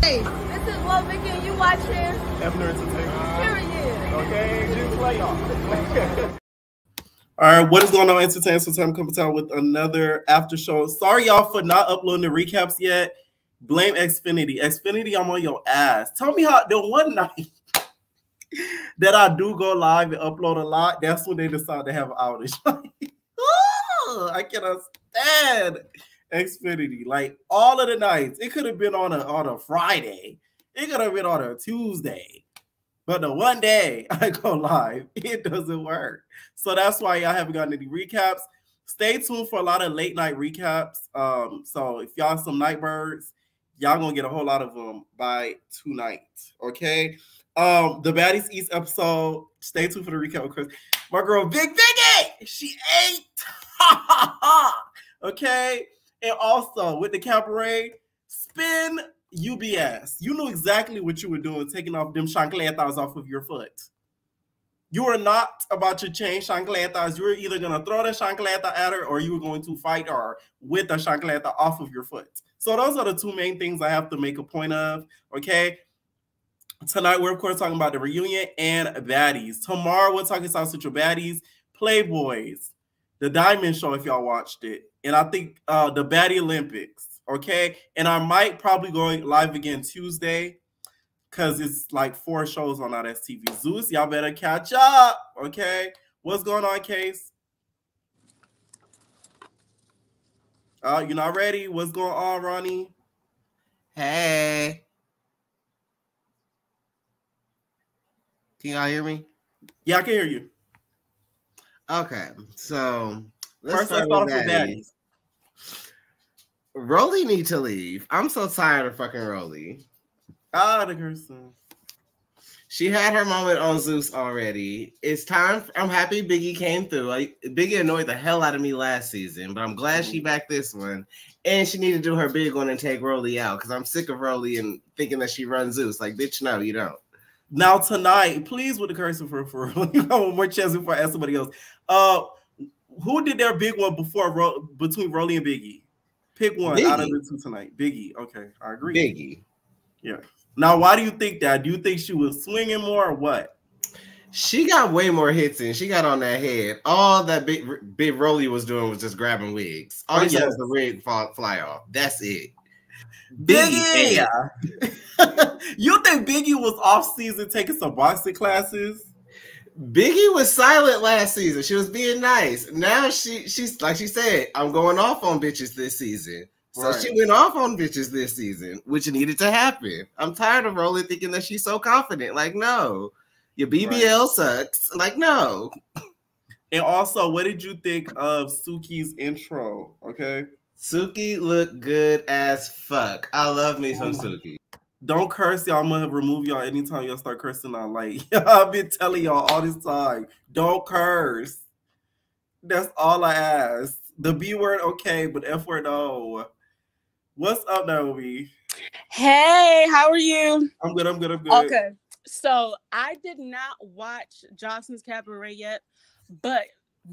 Hey, this is what Vicky and you watching. After Entertainment. Period. Okay, just play off. All right, what is going on, Entertainment? So time coming out with another after show. Sorry, y'all, for not uploading the recaps yet. Blame Xfinity. Xfinity, I'm on your ass. Tell me how the one night that I do go live and upload a lot, that's when they decide to have an outage. I cannot stand Xfinity. Like all of the nights, it could have been on a Friday. It could have been on a Tuesday. But the one day I go live, it doesn't work. So that's why y'all haven't gotten any recaps. Stay tuned for a lot of late night recaps. So if y'all some night birds, y'all gonna get a whole lot of them by tonight. Okay. The Baddies East episode. Stay tuned for the recap of Chris. My girl Big Biggie, she ate. Okay. And also with the Cabaret, spin UBS. You knew exactly what you were doing, taking off them chancletas off of your foot. You are not about to change chancletas. You were either going to throw the chancleta at her or you were going to fight her with the chancleta off of your foot. So those are the two main things I have to make a point of, okay? Tonight, we're, of course, talking about the reunion and baddies. Tomorrow, we're talking South Central baddies, Playboys, the Diamond Show, if y'all watched it, and I think the Baddie Olympics. Okay, and I might probably go live again Tuesday because it's like 4 shows on our STV. Zeus, y'all better catch up. Okay, what's going on, Case? You're not ready? What's going on, Ronnie? Hey, can y'all hear me? Yeah, I can hear you. Okay, so let's start off with baddies. Rolly need to leave. I'm so tired of fucking Rolly. The person. She had her moment on Zeus already. It's time. I'm happy Biggie came through. Biggie annoyed the hell out of me last season, but I'm glad she back this one. And she need to do her big one and take Rolly out because I'm sick of Rolly and thinking that she runs Zeus. Like, bitch, no, you don't. Now tonight, please with the cursing for you know, one more chance before I ask somebody else. Who did their big one between Rolly and Biggie? Pick one Biggie. Out of the two tonight. Biggie. Okay, I agree. Biggie. Yeah. Now, why do you think that? Do you think she was swinging more or what? She got way more hits in. She got on that head. All that big Rolly was doing was just grabbing wigs. All he saw was the wig fly off. That's it. Biggie. You think Biggie was off season taking some boxing classes? Biggie was silent last season. She was being nice. Now she's like she said, I'm going off on bitches this season. So right. She went off on bitches this season, which needed to happen. I'm tired of Rolly thinking that she's so confident. Like, no, your BBL sucks. Like, no. And also, what did you think of Suki's intro? Okay. Suki looked good as fuck. I love me some Suki. Don't curse, y'all. I'm gonna remove y'all anytime y'all start cursing out. Like, I've been telling y'all all this time. Don't curse. That's all I ask. The B word, okay, but F word, no. What's up, Naomi? Hey, how are you? I'm good. Okay, so I did not watch Joseline's Cabaret yet, but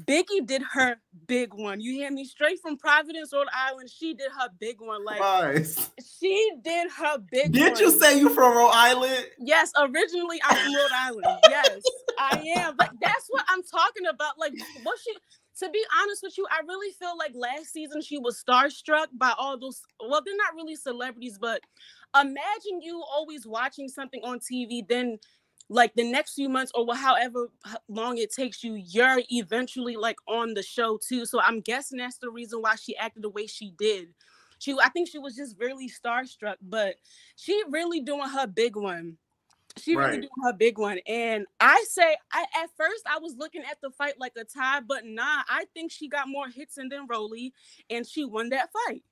Biggie did her big one. You hear me? Straight from Providence, Rhode Island. She did her big one. Like, nice. She did her big one. Did you say you from Rhode Island? Yes, originally I'm from Rhode Island. Yes, I am. But that's what I'm talking about. Like, to be honest with you, I really feel like last season she was starstruck by all those, well, they're not really celebrities, but imagine you always watching something on TV, then like the next few months or however long it takes you, you're eventually like on the show too. So I'm guessing that's the reason why she acted the way she did. I think she was just really starstruck, but she really doing her big one. Really doing her big one. And at first I was looking at the fight like a tie, but nah, I think she got more hits in than Rolly, and she won that fight.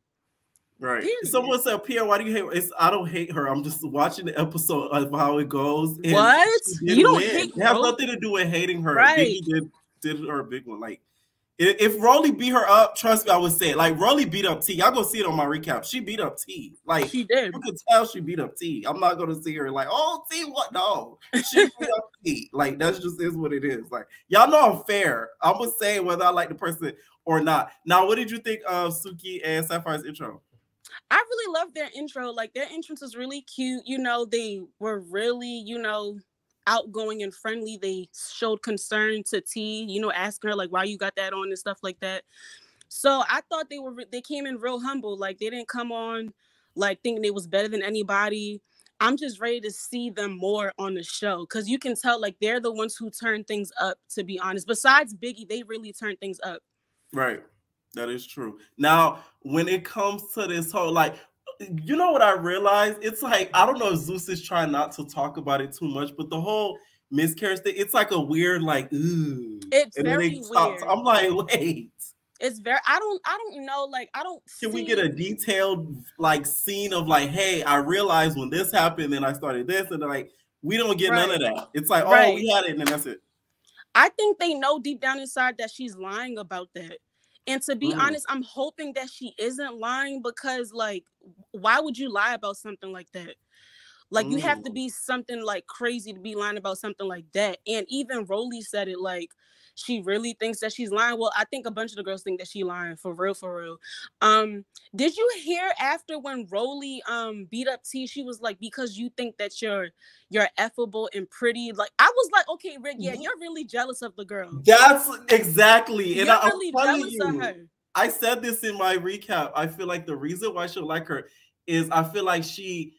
Right. Someone said, Pierre, why do you hate her? I don't hate her. I'm just watching the episode of how it goes. And what? You don't hate her? It has nothing to do with hating her. Right. Biggie did her a big one. Like, if Rolly beat her up, trust me, I would say it. Like, Rolly beat up T. Y'all gonna see it on my recap. She beat up T. Like, she did. You can tell she beat up T. I'm not gonna see her like, oh, T, what? No. She beat up T. Like, that's just is what it is. Like, y'all know I'm fair. I'm gonna say whether I like the person or not. Now, what did you think of Suki and Sapphire's intro? I really loved their intro. Like, their entrance was really cute. You know, they were really, you know, outgoing and friendly. They showed concern to T, you know, asking her like why you got that on and stuff like that. So I thought they came in real humble. Like, they didn't come on like thinking they was better than anybody. I'm just ready to see them more on the show, because you can tell like they're the ones who turn things up, to be honest. Besides Biggie, they really turn things up. Right. That is true. Now, when it comes to this whole, like, you know what I realized? It's like, I don't know if Zeus is trying not to talk about it too much, but the whole miscarriage thing, it's like a weird, like, ooh. It's and very then weird. I'm like, wait. It's very, I don't know, like, I don't Can we get a detailed, like, scene of, like, hey, I realized when this happened, and I started this, and like, we don't get none of that. It's like, oh, we had it, and then that's it. I think they know deep down inside that she's lying about that. And to be honest, I'm hoping that she isn't lying, because, like, why would you lie about something like that? Like, you have to be something, like, crazy to be lying about something like that. And even Rolly said it, like, she really thinks that she's lying. Well, I think a bunch of the girls think that she's lying, for real, for real. Did you hear after when Rolly beat up T, she was like, because you think that you're effable and pretty. Like, I was like, okay, Rick, yeah, you're really jealous of the girl. That's exactly. And you're really jealous of her. I said this in my recap. I feel like the reason why she'll like her is I feel like she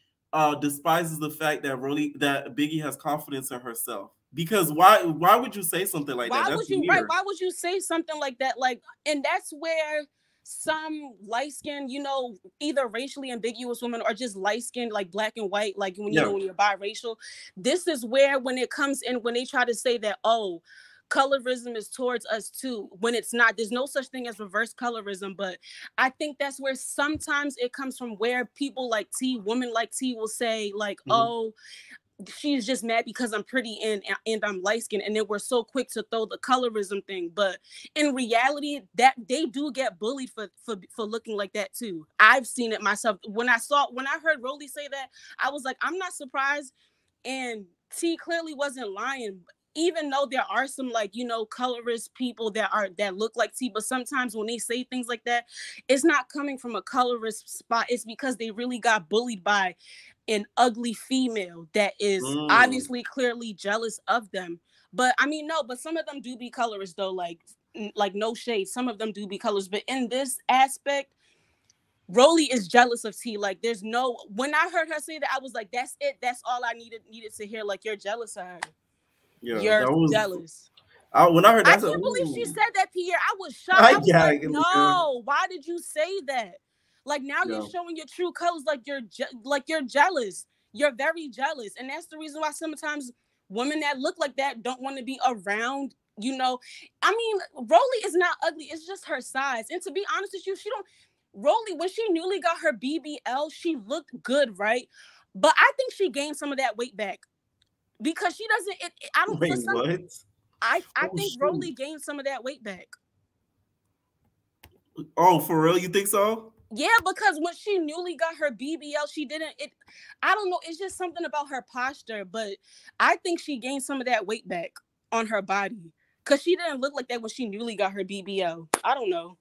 despises the fact that Biggie has confidence in herself. Because why would you say something like that? That's weird. Why would you say something like that? Like, and that's where some light-skinned, you know, either racially ambiguous women or just light-skinned, like black and white, like when you know when you're biracial, this is where when it comes in, when they try to say that, oh, colorism is towards us too, when it's not. There's no such thing as reverse colorism. But I think that's where sometimes it comes from, where people like T, women like T, will say like, oh, she's just mad because I'm pretty and I'm light skinned, and then we're so quick to throw the colorism thing. But in reality, that they do get bullied for looking like that too. I've seen it myself. When I heard Rolly say that, I was like, I'm not surprised. And T clearly wasn't lying, even though there are some, like, you know, colorist people that look like T. But sometimes when they say things like that, it's not coming from a colorist spot. It's because they really got bullied by an ugly female that is obviously clearly jealous of them. But I mean, no, but some of them do be colorists though, like no shade. Some of them do be colorists, but in this aspect, Rolly is jealous of T. Like, there's no, when I heard her say that, I was like, that's it. That's all I needed to hear. Like, you're jealous of her. Yeah, you're jealous. When I heard that, I can't believe she said that, Pierre. I was shocked. I was like, no, why did you say that? Like, now you're showing your true colors. Like, you're jealous. You're very jealous. And that's the reason why sometimes women that look like that don't want to be around, you know. I mean, Rolly is not ugly. It's just her size. And to be honest with you, Rolly, when she newly got her BBL, she looked good, right? But I think she gained some of that weight back. Because she doesn't, I don't. Wait, what? I think Rolly gained some of that weight back. Oh, for real? You think so? Yeah, because when she newly got her BBL, she didn't. I don't know. It's just something about her posture, but I think she gained some of that weight back on her body, because she didn't look like that when she newly got her BBL. I don't know.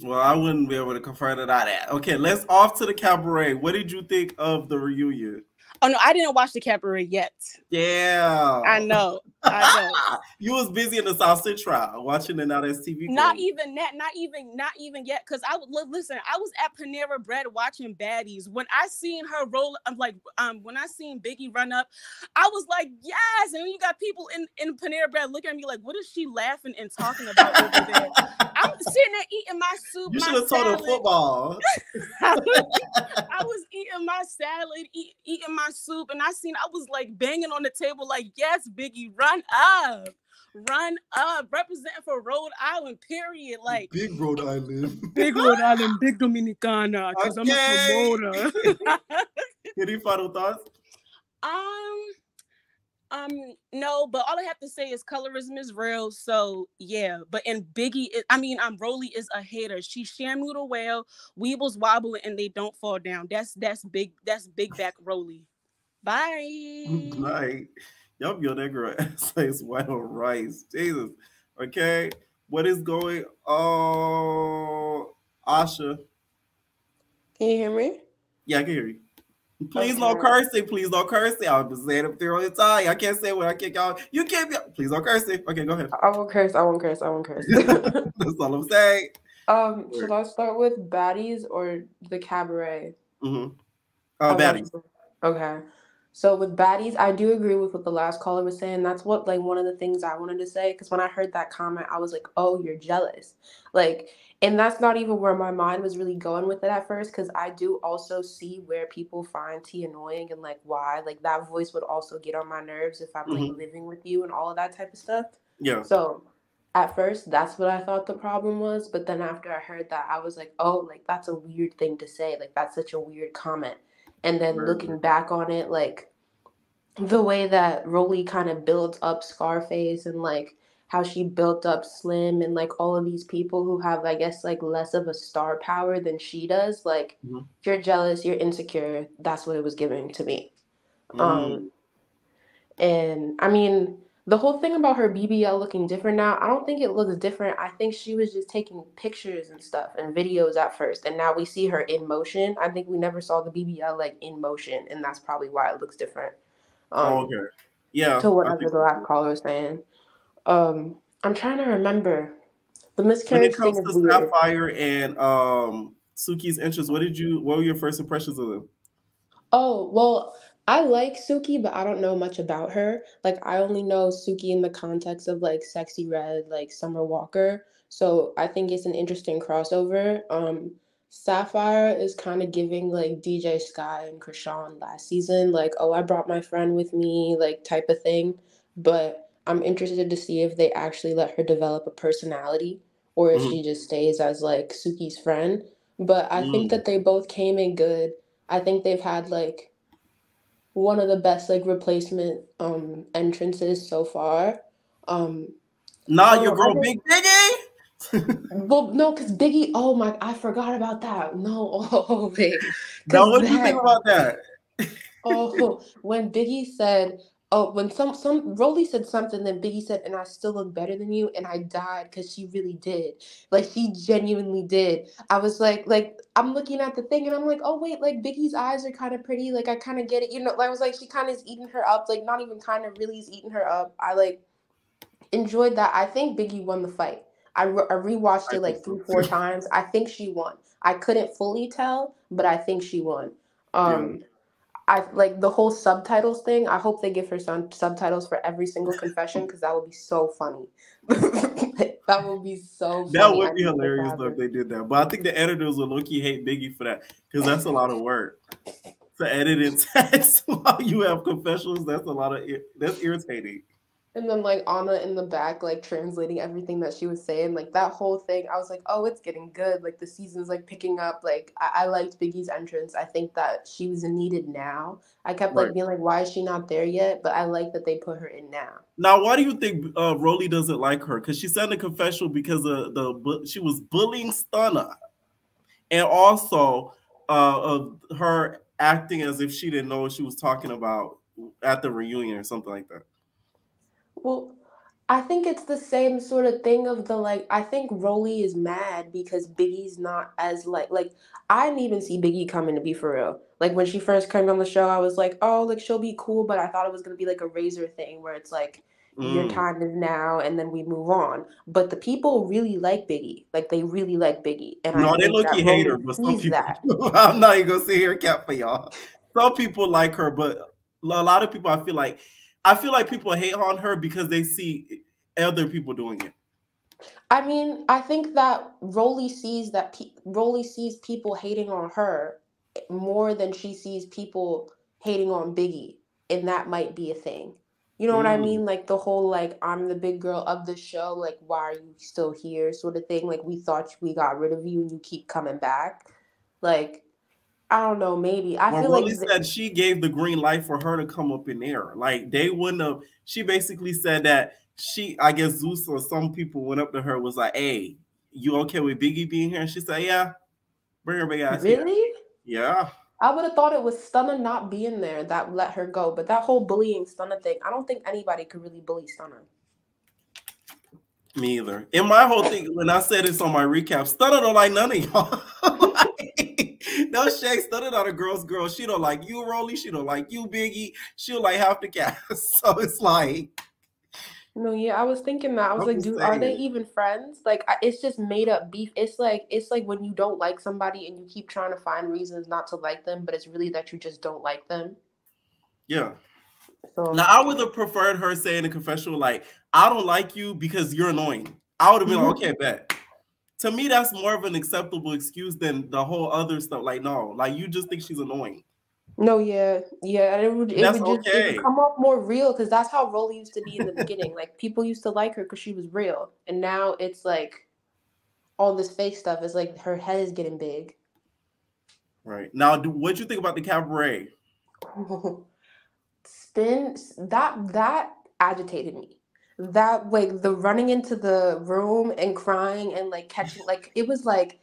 Well, I wouldn't be able to confirm that. Okay, let's off to the Cabaret. What did you think of the reunion? Oh no, I didn't watch the Cabaret yet. Yeah, I know. You was busy in the South Central watching it now. That's TV. Not even yet. Because I would listen. I was at Panera Bread watching Baddies. When I seen her roll, when I seen Biggie run up, I was like, yes. And you got people in Panera Bread looking at me like, what is she laughing and talking about over there? I'm sitting there eating my soup. You should have told her football. I was eating my salad, eating my soup, and I was like banging on the table like, yes, Biggie, run up, representing for Rhode Island, period. Like, big Rhode Island, big Dominicana, because I'm a promoter. Any final thoughts? No, but all I have to say is colorism is real. So yeah, but and Rolly is a hater. She shamu the whale, weebles wobbling, and they don't fall down. That's big back Rolly. Bye. Bye. Yup, yo, that girl says white on rice. Jesus. Okay, what is going on, Asha? Can you hear me? Yeah, I can hear you. Please no cursing. Please don't curse. I'll just say it up there all the time. I can't say what I kick out. You can't be. Please don't curse. Okay, go ahead. I won't curse. I won't curse. I won't curse. That's all I'm saying. Should I start with Baddies or the Cabaret? Baddies. Okay. So with Baddies, I do agree with what the last caller was saying. That's what, like, one of the things I wanted to say, because when I heard that comment, I was like, oh, you're jealous. Like, and that's not even where my mind was really going with it at first, because I do also see where people find T annoying and, like, why. Like, that voice would also get on my nerves if I'm, like, living with you and all of that type of stuff. Yeah. So at first, that's what I thought the problem was. But then after I heard that, I was like, oh, like, that's a weird thing to say. Like, that's such a weird comment. And then looking back on it, like, the way that Rolly kind of built up Scarface and, like, how she built up Slim and, like, all of these people who have, I guess, like, less of a star power than she does. Like, if you're jealous, you're insecure. That's what it was giving to me. And, I mean, the whole thing about her BBL looking different now, I don't think it looks different. I think she was just taking pictures and stuff and videos at first, and now we see her in motion. I think we never saw the BBL, like, in motion, and that's probably why it looks different. Okay. Yeah. To whatever the last caller was saying. I'm trying to remember. The miscarriage thing is weird. When it comes to Sapphire and Suki's interest, what were your first impressions of them? Oh, well, I like Suki, but I don't know much about her. Like, I only know Suki in the context of, like, Sexy Red, like, Summer Walker. So I think it's an interesting crossover. Sapphire is kind of giving, like, DJ Sky and Krishan last season, like, oh, I brought my friend with me, like, type of thing. But I'm interested to see if they actually let her develop a personality or if she just stays as, like, Suki's friend. But I think that they both came in good. I think they've had, like, one of the best, like, replacement entrances so far. Your girl Big Biggie? Well, no, because Biggie, oh my, I forgot about that. No, wait. Now, what do you think about that? When Biggie said, when some Rolly said something, then Biggie said, and I still look better than you, and I died because she really did. Like, she genuinely did. I was like, I'm looking at the thing, and I'm like, oh, wait, like, Biggie's eyes are kind of pretty. Like, I kind of get it. You know, I was like, she kind of is eating her up. Like, not even kind of really is eating her up. I, like, enjoyed that. I think Biggie won the fight. I rewatched it, like, 3-4 times. I think she won. I couldn't fully tell, but I think she won. I like the whole subtitles thing. I hope they give her some subtitles for every single confession because that would be so funny. That would be so funny. That would be hilarious if they did that. But I think the editors will low-key hate Biggie for that because that's a lot of work to edit in text while you have confessionals. That's irritating. And then, like, Anna in the back, like, translating everything that she was saying. Like, that whole thing, I was like, oh, it's getting good. Like, the season's, like, picking up. Like, I liked Biggie's entrance. I think that she was needed now. I kept, like, being like, why is she not there yet? But I like that they put her in now. Now, why do you think Rolly doesn't like her? Because she said in the confessional because she was bullying Stunna. And also of her acting as if she didn't know what she was talking about at the reunion or something like that. Well, I think it's the same sort of thing of the, like, I think Rolly is mad because Biggie's not as, like, I didn't even see Biggie coming, to be for real. Like, when she first came on the show, I was like, oh, like, she'll be cool, but I thought it was going to be, like, a Razor thing where it's, like, your time is now, and then we move on. But the people really like Biggie. Like, they really like Biggie. And no, I they look-key hate her, but some people, I'm not even going to sit here and cap for y'all. Some people like her, but a lot of people, I feel like people hate on her because they see other people doing it. I mean, I think that Rolly sees people hating on her more than she sees people hating on Biggie, and that might be a thing. You know what I mean? Like, the whole, like, I'm the big girl of the show, like, why are you still here sort of thing. Like, we thought we got rid of you and you keep coming back. Like, I don't know, maybe. I feel Rolly like said she gave the green light for her to come up in there. Like, they wouldn't have. She basically said that I guess Zeus or some people went up to her, was like, hey, you okay with Biggie being here? And she said, yeah, bring her big ass here. Really? Yeah. I would have thought it was Stunna not being there that let her go. But that whole bullying Stunna thing, I don't think anybody could really bully Stunna. Me either. In my whole thing, when I said this on my recap, Stunna don't like none of y'all. No shade, studied on a girl's girl. She don't like you, Rolly. She don't like you, Biggie. She don't like half the cast. So it's like, No, yeah, I was thinking that. I was I'm like, just dude, are they saying. even friends? Like, it's just made up beef. It's like when you don't like somebody and you keep trying to find reasons not to like them, but it's really that you just don't like them. Yeah. So Now I would have preferred her saying in a confessional, like, I don't like you because you're annoying. I would have been like, okay, bet. To me, that's more of an acceptable excuse than the whole other stuff. Like, no, like you just think she's annoying. no, yeah, and it would That's just it would okay. come off more real because that's how Rolly used to be in the beginning. Like people used to like her because she was real, and now it's like all this fake stuff. Is like her head is getting big. Right. Now, what'd you think about the cabaret? That agitated me. That like the running into the room and crying and like catching like it was like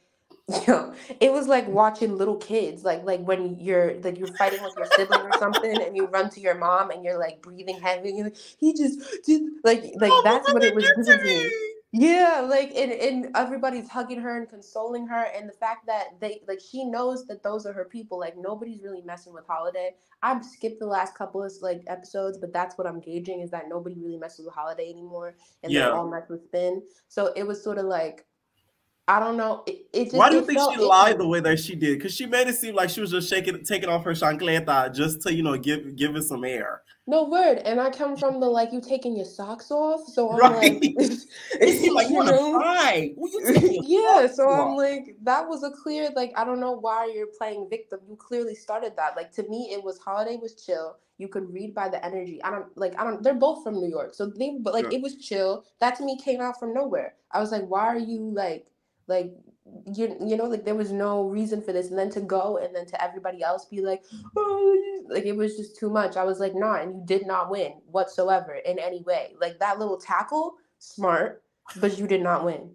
it was like watching little kids like when you're fighting with your sibling or something and you run to your mom and you're like breathing heavy and you're like he just did like Oh, that's what it was did giving to to me. me. Yeah, like and everybody's hugging her and consoling her, and the fact that they like she knows that those are her people. Like nobody's really messing with Holiday. I've skipped the last couple of like episodes, but that's what I'm gauging is that nobody really messes with Holiday anymore, and they Yeah. all mess with Spin. So it was sort of like I don't know. It just Why do you it think felt she lied icky. the way that she did? Because she made it seem like she was just taking off her chancleta just to, give it some air. No word, and I come from the like you taking your socks off, so I'm Right. like, It seemed like you want to fight. Well, you taking your yeah. socks So off. I'm like, that was a clear like I don't know why you're playing victim. You clearly started that. Like to me, it was Holiday was chill. You could read by the energy. I don't. They're both from New York, so but like Yeah. it was chill. That to me came out from nowhere. I was like, why are you like you know like there was no reason for this, and then to go and then to everybody else be like, oh, like it was just too much. I was like, nah, and you did not win whatsoever in any way. Like that little tackle, smart, but you did not win.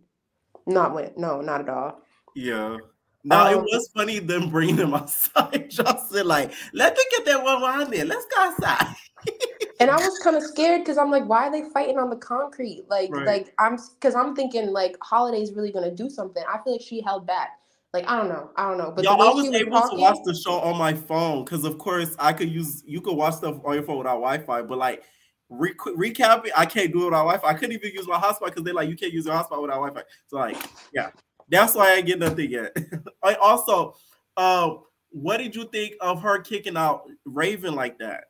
Not win. No, not at all. Yeah. Now it was funny them bringing them outside. Joseline like, let me get that one around there. Let's go outside. And I was kind of scared because I'm like, why are they fighting on the concrete? Right. I'm thinking like Holiday's really gonna do something. I feel like she held back. Like I don't know, but Y'all, the way I was she was able to watch talking, the show on my phone because, of course, you could watch stuff on your phone without Wi-Fi, but like recapping, I can't do it without Wi-Fi. I couldn't even use my hotspot because they're like, you can't use your hotspot without Wi-Fi. So like, yeah, that's why I ain't get nothing yet. Also, what did you think of her kicking out Raven like that?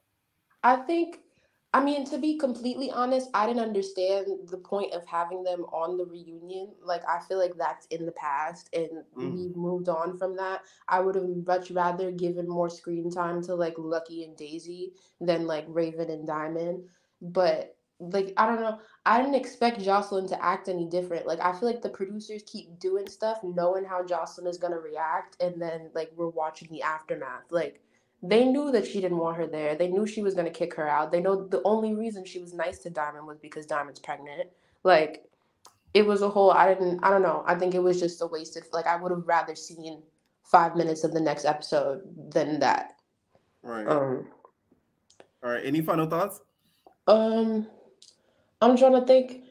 I mean, to be completely honest, I didn't understand the point of having them on the reunion. Like, I feel like that's in the past and we've moved on from that. I would have much rather given more screen time to like Lucky and Daisy than like Raven and Diamond. But like, I don't know. I didn't expect Joseline to act any different. Like, I feel like the producers keep doing stuff knowing how Joseline is going to react. And then like, we're watching the aftermath. Like, they knew that she didn't want her there. They knew she was going to kick her out. They know the only reason she was nice to Diamond was because Diamond's pregnant. Like, it was a whole, I don't know. I think it was just a wasted, like, I would have rather seen 5 minutes of the next episode than that. Right. All right. Any final thoughts? I'm trying to think.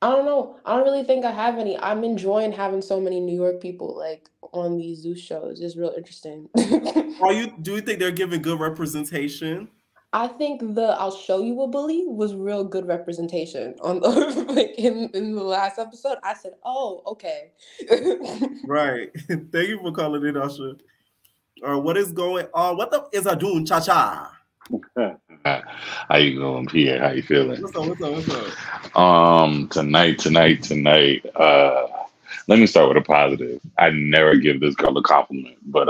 I don't know. I don't really think I have any. I'm enjoying having so many New York people like on these Zeus shows. It's real interesting. Do you think they're giving good representation? I think the "I'll show you a bully" was real good representation on the like in the last episode. I said, "Oh, okay." Right. Thank you for calling in, Usher. What is going on? What the is I doing, Cha Cha? How you going, Pierre? How you feeling? What's up? Tonight. Let me start with a positive. I never give this girl a compliment, but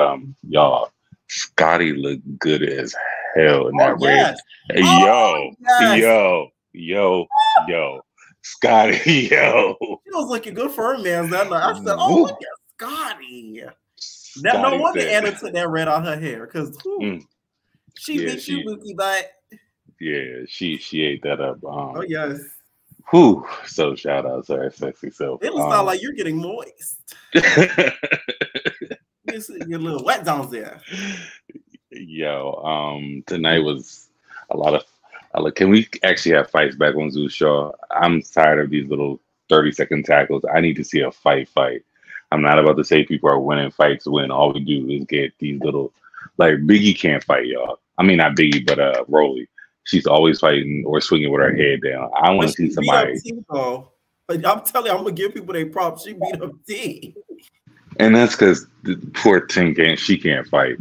y'all, Scotty looked good as hell in that yes. Yo, Scotty, yo. She was looking good for her man that night. I said, "Oh, look at Scotty." No wonder Anna took that red on her hair because she beat you, Mookie, but yeah, she ate that up. Oh yes. Whew. So shout out to her sexy self. It looks like you're getting moist. Your little wet zones there. Yo, tonight was a lot of. Can we actually have fights back on Zeus Shaw? I'm tired of these little 30-second tackles. I need to see a fight. I'm not about to say people are winning fights when all we do is get these little, like Biggie can't fight, y'all. I mean, not Biggie, but Rolly. She's always fighting or swinging with her head down. I want to see somebody. Like, I'm telling you, I'm gonna give people their props. She beat up T. And that's because the poor Tim she can't fight.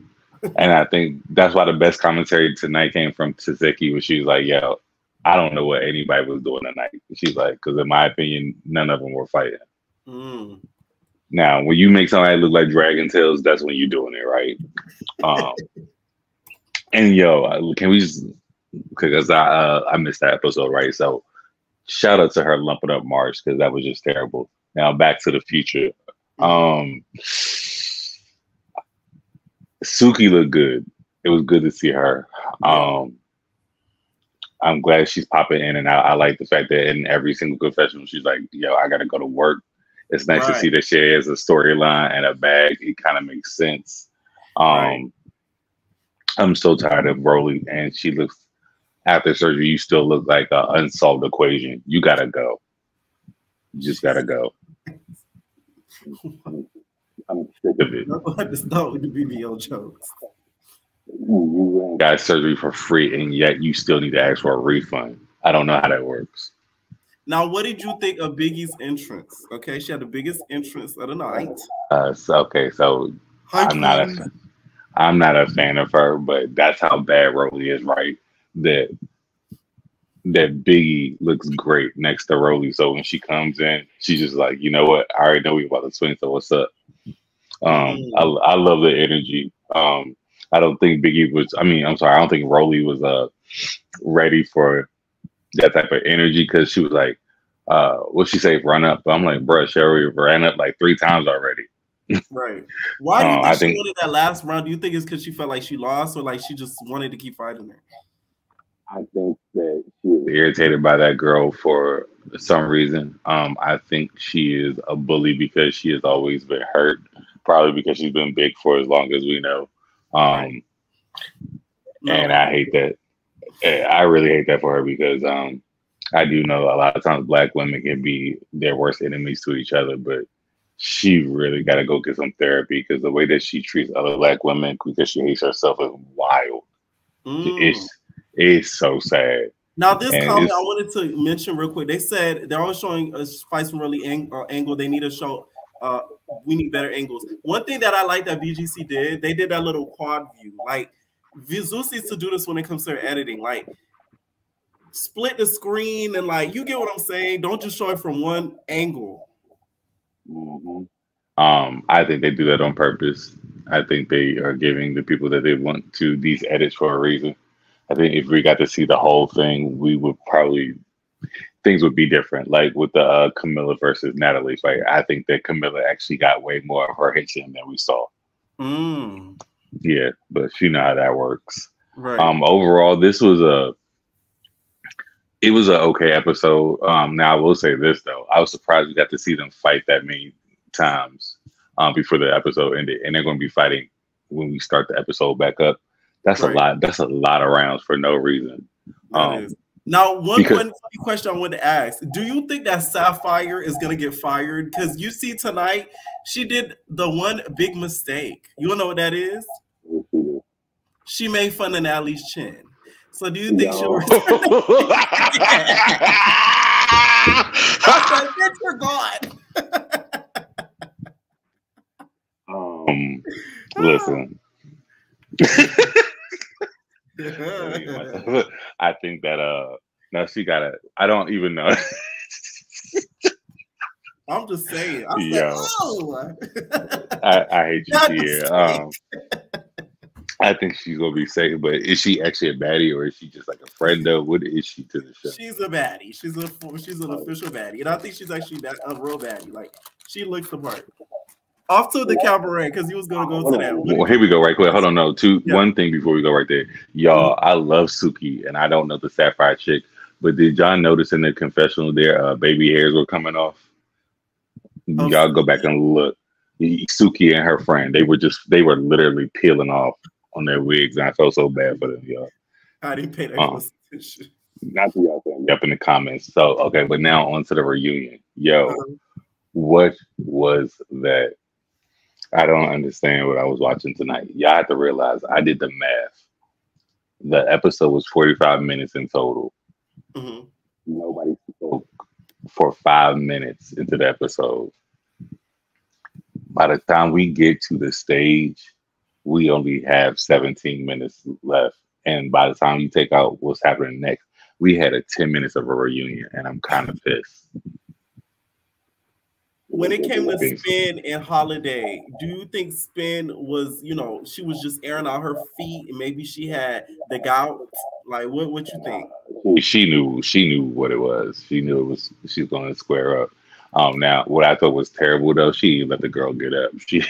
And I think that's why the best commentary tonight came from Tazeki, where she was like, yo, I don't know what anybody was doing tonight. She's like, because in my opinion, none of them were fighting. Now, when you make somebody look like Dragon Tales, that's when you're doing it, right? And yo, can we just, because I missed that episode, right? So shout out to her lumping up Marsh, because that was just terrible. Now back to the future. Suki looked good. It was good to see her. I'm glad she's popping in and out. I like the fact that in every single confessional, she's like, yo, I got to go to work. It's nice to see that she has a storyline and a bag. It kind of makes sense. I'm so tired of Rolly, and she looks, after surgery, you still look like an unsolved equation. You got to go. You just got to go. I'm sick of it. I'm going to start with the BBL jokes. You got surgery for free, and yet you still need to ask for a refund. I don't know how that works. Now, what did you think of Biggie's entrance? Okay, she had the biggest entrance of the night. So I'm not a fan of her, but that's how bad Rolly is, right? That Biggie looks great next to Rolly. So when she comes in, she's just like, you know what? I already know we about to swing, so what's up? I love the energy. I don't think Biggie was, I don't think Rolly was ready for that type of energy, because she was like, what'd she say, run up? But I'm like, bruh, Sherry ran up like 3 times already. Right. Why do you think she wanted that last round? Do you think it's because she felt like she lost, or like she just wanted to keep fighting her? I think that she is irritated by that girl for some reason. I think she is a bully because she has always been hurt, probably because she's been big for as long as we know. And I hate that. I really hate that for her, because I do know a lot of times Black women can be their worst enemies to each other, but she really got to go get some therapy, because the way that she treats other Black women because she hates herself is wild. It's so sad. Now, this comment I wanted to mention real quick. They said they're all showing us fights from really angle. They need to show. We need better angles. One thing that I like that BGC did, they did that little quad view. Like, Zeus needs to do this when it comes to their editing. Like, split the screen and, like, you get what I'm saying. Don't just show it from one angle. I think they do that on purpose. I think they are giving the people that they want to these edits for a reason. I think if we got to see the whole thing, we would probably, things would be different. Like with the Camilla versus Natalie fight, I think that Camilla actually got way more of her hits in than we saw. Yeah, but you know how that works. Right. Overall, it was an okay episode. Now I will say this though, I was surprised we got to see them fight that many times before the episode ended, and they're going to be fighting when we start the episode back up. That's a lot. That's a lot of rounds for no reason. Now, one question I wanted to ask: do you think that Sapphire is going to get fired? Because you see tonight, she did the one big mistake. You don't know what that is? She made fun of Natalie's chin. So do you think she'll return? Bitch, you're gone. Listen. I think that no, she gotta, I don't even know. I'm just saying. I hate you here. I think she's gonna be safe, but is she actually a baddie, or is she just like a friend though? What is she to the show? She's a baddie. She's an official baddie. And I think she's actually a real baddie. Like, she looks the part. Off to the Cabaret, because he was going to go to that. Well, here we go, right quick. Hold on, no. One thing before we go right there. Y'all, I love Suki, and I don't know the Sapphire chick, but did y'all notice in the confessional there, baby hairs were coming off? Y'all go back and look. Suki and her friend, they were literally peeling off on their wigs, and I felt so bad for them, y'all. I didn't pay that close attention. Not to y'all saying up in the comments. So, okay, but now on to the reunion. Yo, what was that I don't understand what I was watching tonight. Y'all have to realize I did the math. The episode was 45 minutes in total. Mm-hmm. Nobody spoke for 5 minutes into the episode. By the time we get to the stage, we only have 17 minutes left. And by the time you take out what's happening next, we had 10 minutes of a reunion, and I'm kind of pissed. When it came to Spin and Holiday, do you think Spin was, she was just airing out her feet and maybe she had the gout? Like, what you think? She knew what it was. She knew she was going to square up. Now, what I thought was terrible though, she let the girl get up. She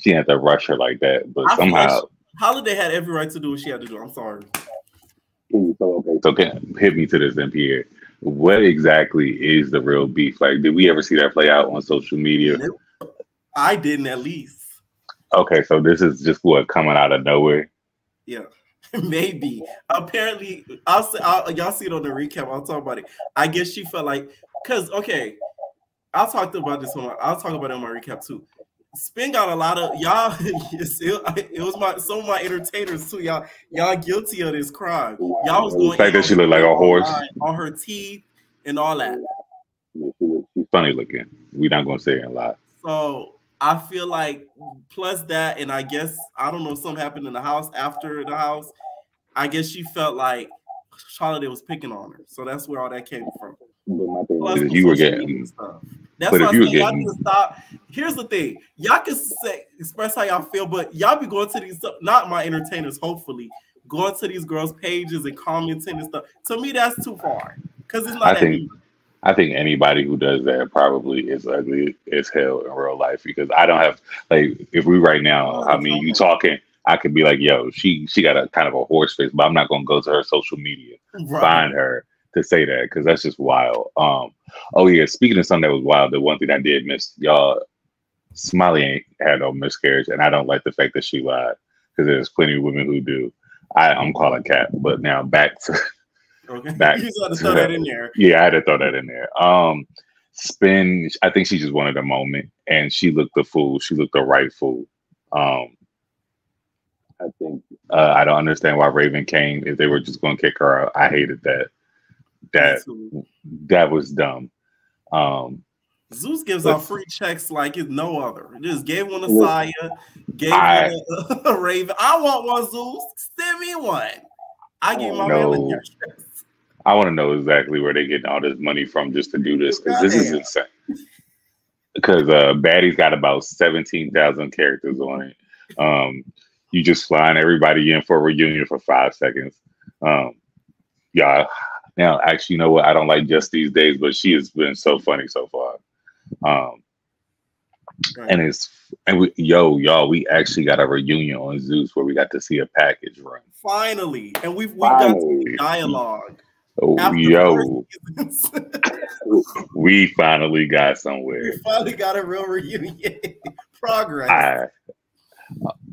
had to rush her like that, but somehow Holiday had every right to do what she had to do. I'm sorry. So hit me to this then, Pierre. What exactly is the real beef? Like, did we ever see that play out on social media? I didn't, at least. Okay, so this is just what coming out of nowhere. Yeah, maybe. Apparently, y'all see it on the recap. I'll talk about it. I guess she felt like, I'll talk about it in my recap too. Spin got a lot of y'all. It was some of my entertainers too. Y'all guilty of this crime. Y'all was going. The fact that she looked like a horse on her teeth and all that. She's funny looking. We're not gonna say it a lot. So I feel like plus that, and I guess I don't know, something happened in the house after the house. I guess she felt like Holiday was picking on her. So that's where all that came from. But my thing is, you were getting stuff. That's why y'all need to stop. Here's the thing: y'all can express how y'all feel, but y'all be going to these, not my entertainers, hopefully, going to these girls' pages and commenting and stuff. To me, that's too far because it's not. I think anybody who does that probably is ugly as hell in real life, because I don't have, like, if we right now, I mean, you talking, I could be like, yo, she got a kind of a horse face, but I'm not gonna go to her social media, find her to say that, because that's just wild. Oh yeah, speaking of something that was wild, the one thing I did miss, y'all, Smiley ain't had no miscarriage, and I don't like the fact that she lied, because there's plenty of women who do. I'm calling cap, but now back to you just had to throw that in there. Yeah, I had to throw that in there. Spin, I think she just wanted a moment, and she looked the fool. She looked the right fool. I think I don't understand why Raven came if they were just going to kick her out. I hated that. That was dumb. Zeus gives out free checks like it's no other. Just gave one to Saya, gave one to Raven. I want one, Zeus. Send me one. I give my man checks. I want to know exactly where they're getting all this money from just to do this, because this is insane. Because Baddies got about 17,000 characters on it. You just flying everybody in for a reunion for 5 seconds. Yeah. Now, actually, you know what? I don't like Just These Days, but she has been so funny so far. Y'all, we actually got a reunion on Zeus where we got to see a package run. Finally, and we got to see dialogue. We finally got somewhere. We finally got a real reunion. Progress.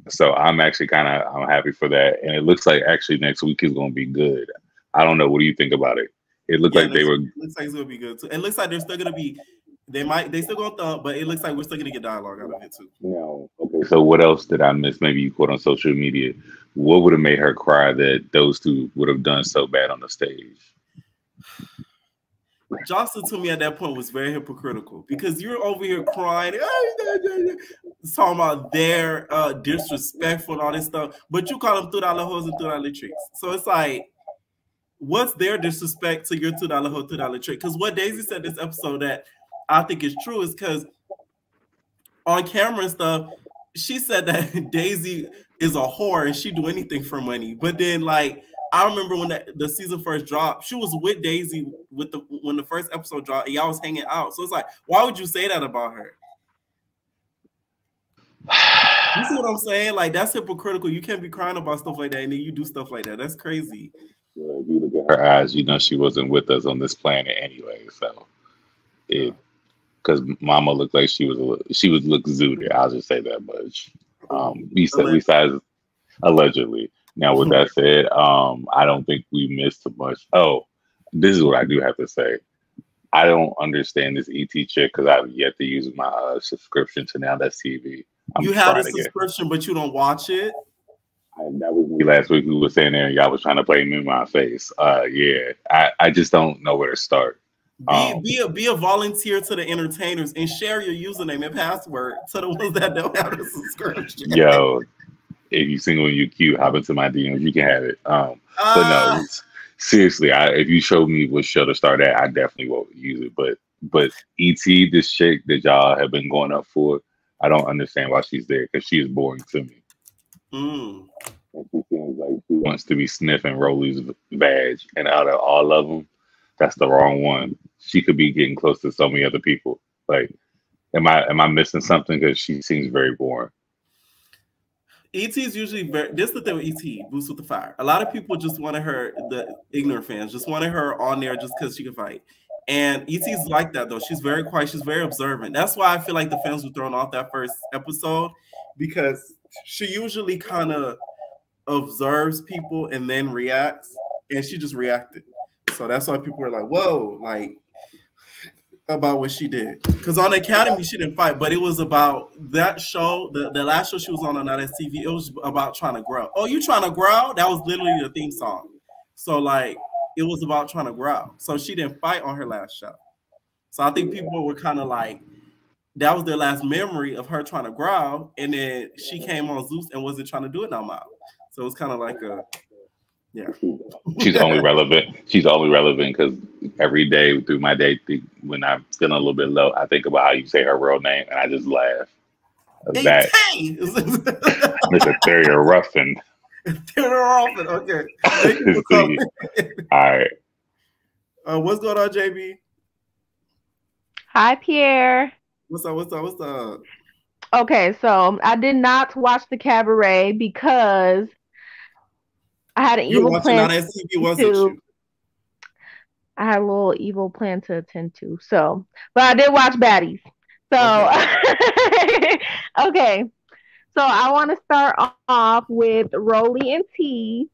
So I'm actually I'm happy for that, and it looks like actually next week is going to be good. I don't know. What do you think about it? It looked like they were. Looks like it's going to be good too. It looks like they're still going to be. They still going to thump, but it looks like we're still going to get dialogue out of it too. No. Okay. So what else did I miss? Maybe you quote on social media. What would have made her cry that those two would have done so bad on the stage? Joseline to me at that point was very hypocritical, because you're over here crying, talking about their disrespectful and all this stuff, but you call them $2 hoes and $2 tricks. So it's like, what's their disrespect to your $2 hoe, $2 trick? Because what Daisy said this episode that I think is true is because on camera and stuff, she said that Daisy is a whore and she do anything for money. But then, like, I remember when the season first dropped, she was with Daisy when the first episode dropped, and y'all was hanging out. So it's like, why would you say that about her? You see what I'm saying? Like, that's hypocritical. You can't be crying about stuff like that, and then you do stuff like that. That's crazy. Well, if you look at her eyes, you know she wasn't with us on this planet anyway. So, because Mama looked like she would look zooted. I'll just say that much. Besides allegedly. Now, with that said, I don't think we missed too much. Oh, this is what I do have to say. I don't understand this ET chick because I've yet to use my subscription to Now That's TV. You have a subscription, but you don't watch it? That was me last week who was saying there, and y'all was trying to play me in my face. Yeah, I just don't know where to start. Be a volunteer to the entertainers and share your username and password to the ones that don't have a subscription. Yo, if you single and you cute, hop into my DMs. You can have it. But no, seriously, if you show me what show to start at, I definitely won't use it. But ET, this chick that y'all have been going up for, I don't understand why she's there because she is boring to me. And she seems like she wants to be sniffing Rolly's badge, and out of all of them, that's the wrong one. She could be getting close to so many other people. Like, am I missing something? Because she seems very boring. ET is usually very. This is the thing with ET, Boost with the Fire. A lot of people just wanted her, the ignorant fans, just wanted her on there just because she can fight. And ET's like that though. She's very quiet. She's very observant. That's why I feel like the fans were thrown off that first episode because she usually kind of observes people and then reacts, and she just reacted. So that's why people were like, "Whoa!" Like about what she did. Because on Academy she didn't fight, but it was about that show. The last show she was on TV. It was about trying to grow. Oh, you trying to grow? That was literally the theme song. So like it was about trying to grow. So she didn't fight on her last show. So I think people were kind of like, that was their last memory of her trying to growl, and then she came on Zeus and wasn't trying to do it no more. So it was kind of like a, yeah. She's only relevant. She's only relevant because every day through my day, when I'm feeling a little bit low, I think about how you say her real name, and I just laugh. That Mr. Terrier Ruffin. Terrier Ruffin. Okay. Thank you for coming. All right. What's going on, JB? Hi, Pierre. What's up? Okay, so I did not watch the Cabaret because I had an evil plan. I had a little evil plan to attend to. So, but I did watch Baddies. So, okay. So I want to start off with Rolly and T.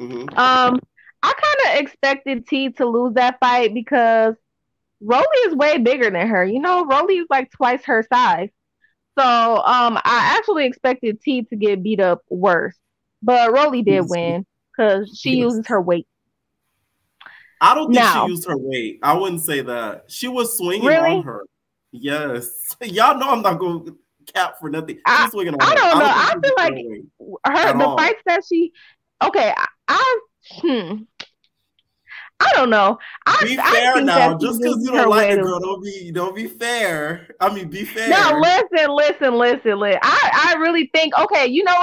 I kind of expected T to lose that fight because Rolly is way bigger than her. You know, Rolly is like twice her size. So I actually expected T to get beat up worse. But Rolly did win because she uses her weight. I don't think she used her weight. I wouldn't say that. She was swinging on her. Yes. Y'all know I'm not going to cap for nothing. She's swinging on her. I don't know. I feel like the fights that she... Okay, I don't know. Be fair now. Just because you don't like the girl, don't be fair. I mean, be fair. No, listen. I really think, okay, you know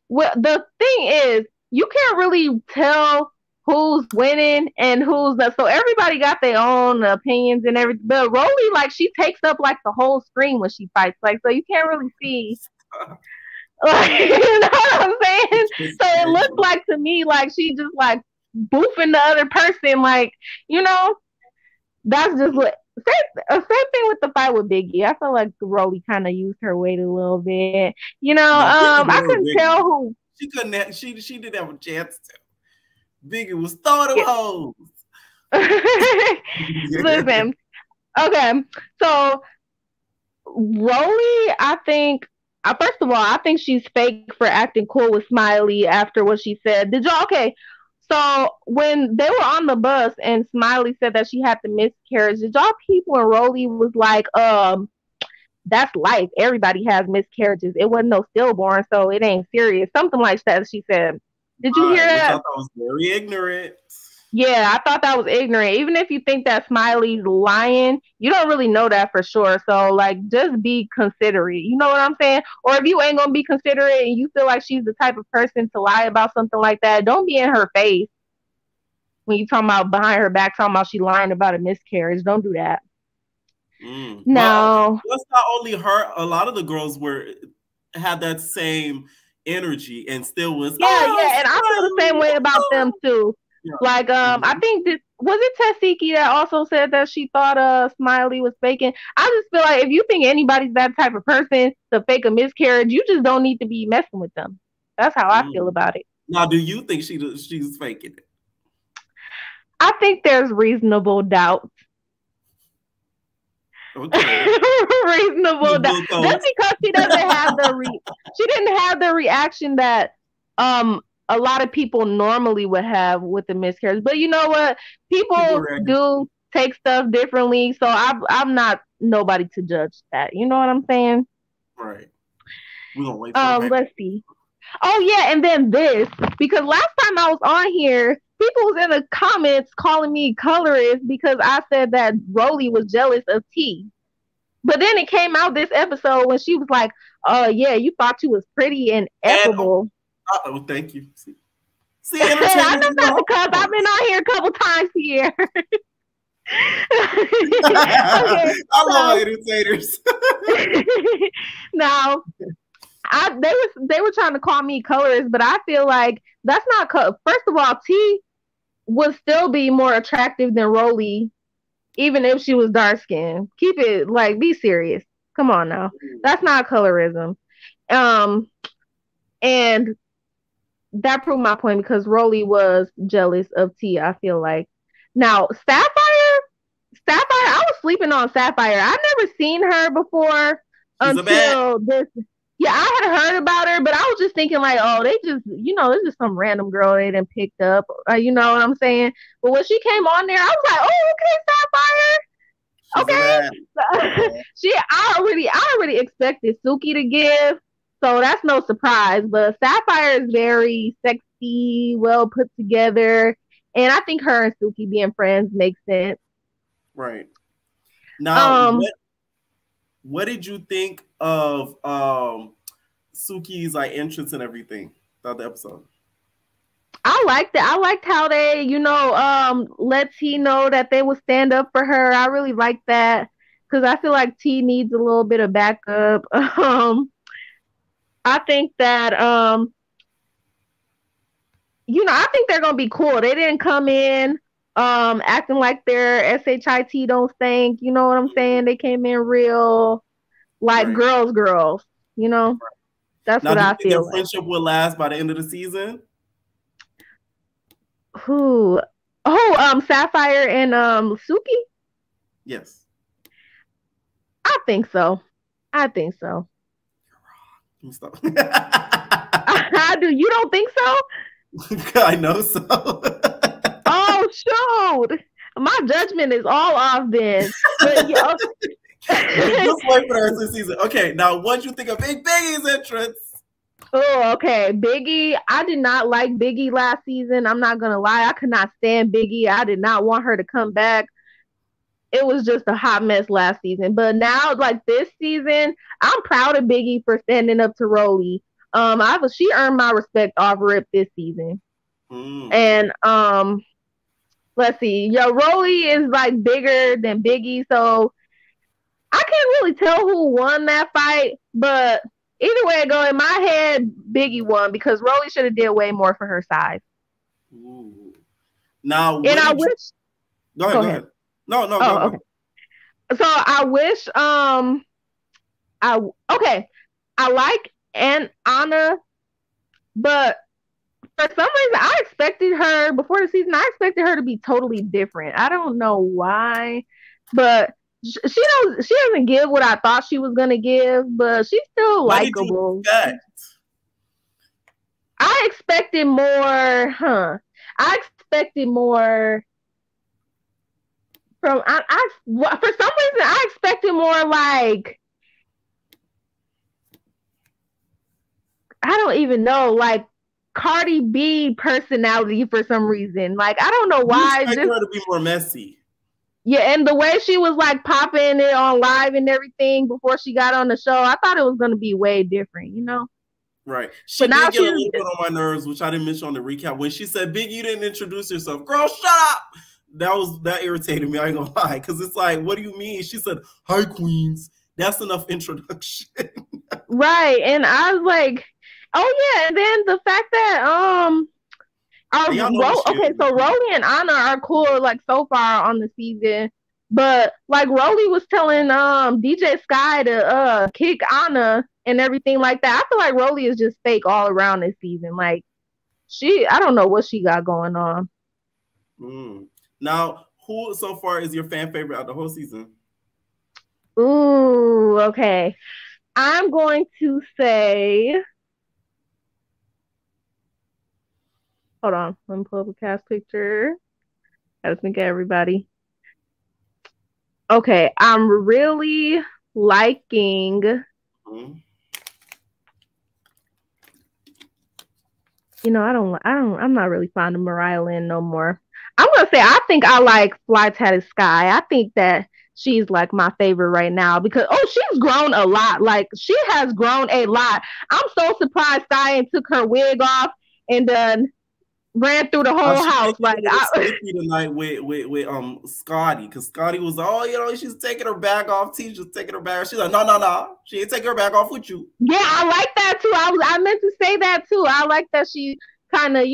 what? The thing is, you can't really tell who's winning and who's not. So everybody got their own opinions and everything. But Rolly, like, she takes up like the whole screen when she fights. Like, so you can't really see. Like, you know what I'm saying? So it looks like to me like she just like boofing the other person, like, you know, that's just what same thing with the fight with Biggie. I feel like Rolly kind of used her weight a little bit, you know. I couldn't tell who she didn't have a chance to. Biggie was throwing them hoes. Listen, okay, so Rolly, I think first of all, I think she's fake for acting cool with Smiley after what she said. So when they were on the bus and Smiley said that she had the miscarriage, did y'all peep when Rolly was like, that's life. Everybody has miscarriages. It wasn't no stillborn, so it ain't serious. Something like that she said. Did you hear that? I thought was very ignorant. Yeah, I thought that was ignorant. Even if you think that Smiley's lying, you don't really know that for sure. So, like, just be considerate. You know what I'm saying? Or if you ain't going to be considerate and you feel like she's the type of person to lie about something like that, don't be in her face when you talking about behind her back, talking about she lying about a miscarriage. Don't do that. No. Well, that's not only her. A lot of the girls had that same energy and still was. Yeah, and I feel the same way about them, too. Yeah. Like, I think was it Tasiki that also said that she thought Smiley was faking? I just feel like if you think anybody's that type of person to fake a miscarriage, you just don't need to be messing with them. That's how I feel about it. Now, do you think she's faking it? I think there's reasonable doubt. Okay. Reasonable doubt. Just because she doesn't have she didn't have the reaction that a lot of people normally would have with the miscarriage. But you know what? People do take stuff differently, so I'm not nobody to judge that. You know what I'm saying? Right. We're gonna wait for let's see. Oh yeah, and then this, because last time I was on here, people was in the comments calling me colorist because I said that Rolly was jealous of T. But then it came out this episode when she was like, "Oh yeah, you thought you was pretty and equable." Oh, thank you. See, I know that because I've been on here a couple times here. Okay, I love entertainers. Now, they were trying to call me colorist, but I feel like that's not. First of all, T would still be more attractive than Rolly, even if she was dark skinned. Keep it be serious. Come on now, that's not colorism. And that proved my point because Rolly was jealous of T. I feel like now Sapphire, I was sleeping on Sapphire. I've never seen her before until this. Yeah, I had heard about her, but I was just thinking oh, they just, this is some random girl they didn't pick up. You know what I'm saying? But when she came on there, I was like, oh, okay, Sapphire. Okay. I already expected Suki to give, so that's no surprise. But Sapphire is very sexy, well put together, and I think her and Suki being friends makes sense. Right. Now, what did you think of Suki's entrance and everything throughout the episode? I liked it. I liked how they, let T know that they would stand up for her. I really liked that because I feel like T needs a little bit of backup. I think that I think they're gonna be cool. They didn't come in acting like their SHIT don't stink. You know what I'm saying? They came in real girls. That's now, what I feel. Their friendship will last by the end of the season. Who? Oh, Sapphire and Suki. Yes, I think so. You're wrong. Stop. I do. You don't think so? I know so. Oh, shoot. My judgment is all off then. But, just wait for the rest of the season. Okay, now what you think of Big Biggie's entrance? Oh, okay. Biggie, I did not like Biggie last season. I'm not going to lie. I could not stand Biggie. I did not want her to come back. It was just a hot mess last season. But now, this season, I'm proud of Biggie for standing up to Rolly. She earned my respect off rip this season. And let's see. Rolly is bigger than Biggie, so I can't really tell who won that fight, but either way it go, in my head, Biggie won because Rolly should have did way more for her size. Ooh. Now, and I wish. Go ahead. No. Okay. So I wish. I like Anna, but for some reason, I expected her before the season. I expected her to be totally different. I don't know why, but she doesn't give what I thought she was gonna give, but she's still likable. I expected more, I expected more from for some reason I expected more I don't even know, Cardi B personality for some reason. I don't know why. You expect her to be more messy. Yeah, and the way she was popping it on live and everything before she got on the show, I thought it was going to be way different, Right. She did get a little bit on my nerves, which I didn't mention on the recap. When she said, "Big, you didn't introduce yourself." Girl, shut up. That irritated me. I ain't gonna lie. Because it's what do you mean? She said, "Hi, queens." That's enough introduction. Right. And I was like, oh yeah, and then the fact that so Rolly and Anna are cool so far on the season, but Rolly was telling DJ Sky to kick Anna and everything like that. I feel like Rolly is just fake all around this season. I don't know what she got going on. Now, who so far is your fan favorite out the whole season? Ooh, okay. I'm going to say, hold on, let me pull up a cast picture. Gotta think of everybody. Okay, I'm really liking. You know, I'm not really fond of Mariah Lynn no more. I'm gonna say I think I like Fly Tatted Sky. I think that she's like my favorite right now because she's grown a lot. Like she has grown a lot. I'm so surprised Sky took her wig off and then ran through the whole house. Like sticky tonight with Scotty, because Scotty was she's taking her bag off. Teacher's taking her bag. She's like, no, she ain't taking her bag off with you. Yeah, I like that too. I meant to say that too. I like that she kind of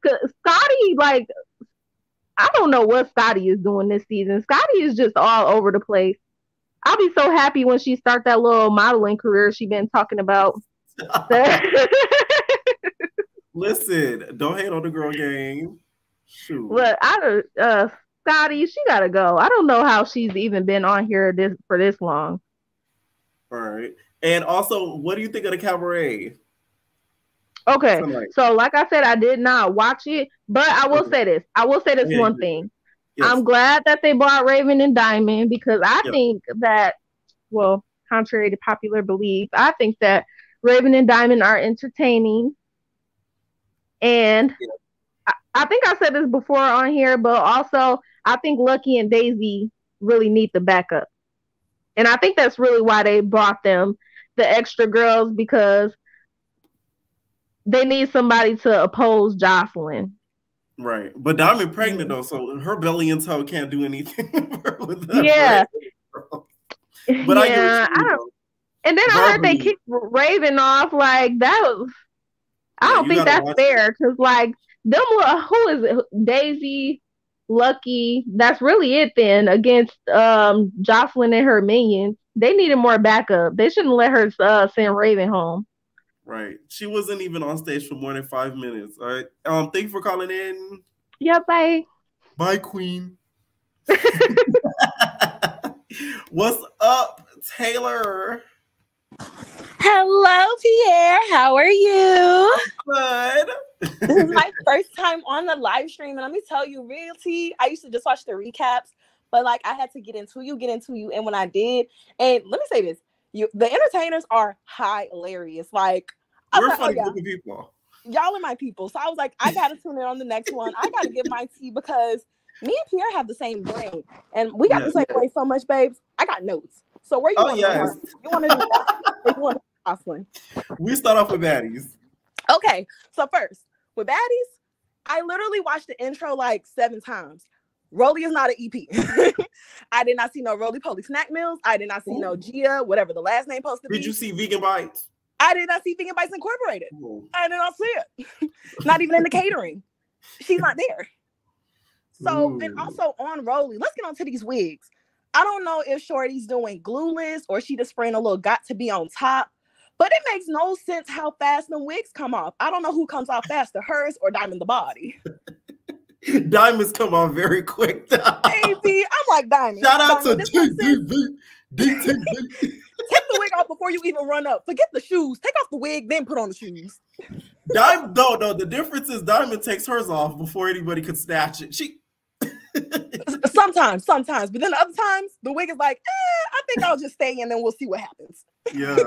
cause Scotty, like, I don't know what Scotty is doing this season. Scotty is just all over the place. I'll be so happy when she starts that little modeling career she been talking about. Listen, don't hate on the girl game. Shoot. But Scotty, she gotta go. I don't know how she's even been on here for this long. All right. And also, what do you think of the Cabaret? Okay, so like I said, I did not watch it, but I will say this. I will say this one thing. Yes. I'm glad that they bought Raven and Diamond because I think that, well, contrary to popular belief, I think that Raven and Diamond are entertaining. And I think I said this before on here, but also I think Lucky and Daisy really need the backup. And I think that's really why they brought them, the extra girls, because they need somebody to oppose Joseline. Right. But Diamond pregnant though, so her belly and toe can't do anything with her. Yeah. But I don't. And then I heard they kicked Raven off. Like that was, I don't think that's fair because like them, who is it? Daisy, Lucky. That's really it then against Joseline and her minions. They needed more backup. They shouldn't let her send Raven home. Right. She wasn't even on stage for more than 5 minutes. All right. Thank you for calling in. Yeah, bye. Bye, Queen. What's up, Taylor? Hello, Pierre. How are you? Good. This is my first time on the live stream, and let me tell you, realty, I used to just watch the recaps, but like I had to get into you, and when I did, and let me say this, the entertainers are hilarious. Like, we're funny group of people. Y'all are my people. So I was like, I gotta tune in on the next one. I gotta give my tea because me and Pierre have the same brain, and we got the same brain so much, babes. I got notes. So where you want to start? You want to do that? Or you want to Joseline? We start off with Baddies. Okay, so first with Baddies, I literally watched the intro like 7 times. Rolly is not an EP. I did not see no Roly Poly Snack Meals. I did not see no Gia, whatever the last name supposed to be. Did you see Vegan Bites? I did not see Vegan Bites Incorporated. I did not see it. Not even in the catering. She's not there. So, and also on Rolly, let's get on to these wigs. I don't know if Shorty's doing glueless or she just spraying a little got to be on top, but it makes no sense how fast the wigs come off. I don't know who comes off faster, hers or Diamond the Body. Diamonds come off very quick. Baby, I'm like Diamond. Shout out Diamond, to DTV. Take the wig off before you even run up. Forget the shoes. Take off the wig, then put on the shoes. Diamond, no. The difference is Diamond takes hers off before anybody could snatch it. Sometimes, but then the other times the wig is like, I think I'll just stay in and we'll see what happens. Yeah.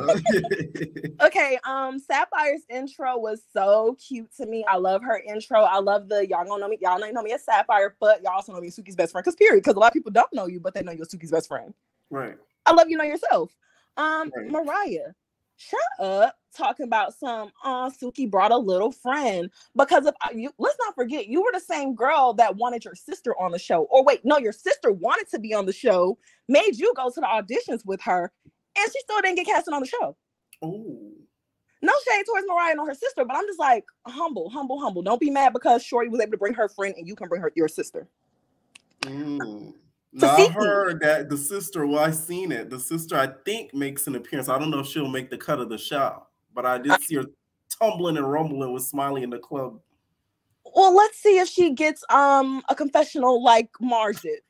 Okay. Sapphire's intro was so cute to me. I love her intro. I love y'all know me as Sapphire, but y'all also know me as Suki's best friend. Because a lot of people don't know you, but they know you're Suki's best friend. Right. I love you know yourself. Right. Mariah, shut up talking about some Suki brought a little friend, because if let's not forget, you were the same girl that wanted your sister on the show. Or wait, no, your sister wanted to be on the show, made you go to the auditions with her, and she still didn't get casted on the show. Oh, no shade towards Mariah and her sister, but I'm just like, humble. Don't be mad because Shorty was able to bring her friend and you can bring your sister. No, I heard that the sister, well, I seen it. The sister, I think, makes an appearance. I don't know if she'll make the cut of the show, but I did see her tumbling and rumbling with Smiley in the club. Well, let's see if she gets a confessional like Mars did.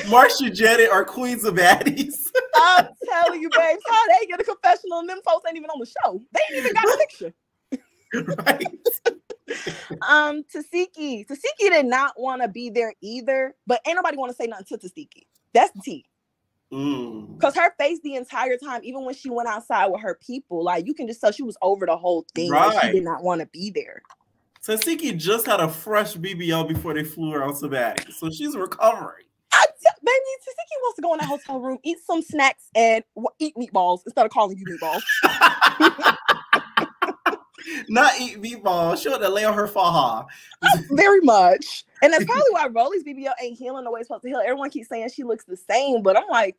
Marcia Janet are queens of baddies. I'm telling you, babes, how they get a confessional and them folks ain't even on the show. They ain't even got a picture. Right. Tasiki did not want to be there either, but ain't nobody want to say nothing to Tasiki. That's the tea. Because her face the entire time, even when she went outside with her people, like you can just tell she was over the whole thing. Right. Like she did not want to be there. Tasiki just had a fresh BBL before they flew her on sabbatic, so she's recovering. Baby, Tasiki wants to go in the hotel room, eat some snacks, and eat meatballs instead of calling you meatballs. Not eat meatballs. She want to lay on her faja. Very much. And that's probably why Rolly's BBL ain't healing the way it's supposed to heal. Everyone keeps saying she looks the same, but I'm like,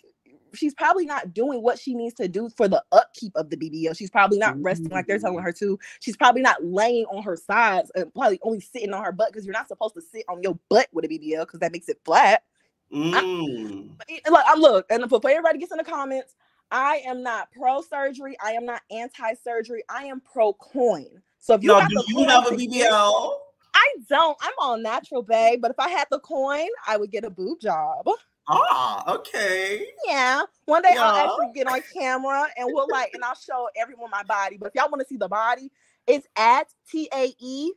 she's probably not doing what she needs to do for the upkeep of the BBL. She's probably not resting like they're telling her to. She's probably not laying on her sides and probably only sitting on her butt because you're not supposed to sit on your butt with a BBL because that makes it flat. Look, and for everybody gets in the comments, I am not pro-surgery. I am not anti-surgery. I am pro-coin. So if you got the you have a BBL? I don't. I'm all natural, babe. But if I had the coin, I would get a boob job. Ah, okay. Yeah. One day I'll actually get on camera and and I'll show everyone my body. But if y'all want to see the body, it's at TAE.NIKELL.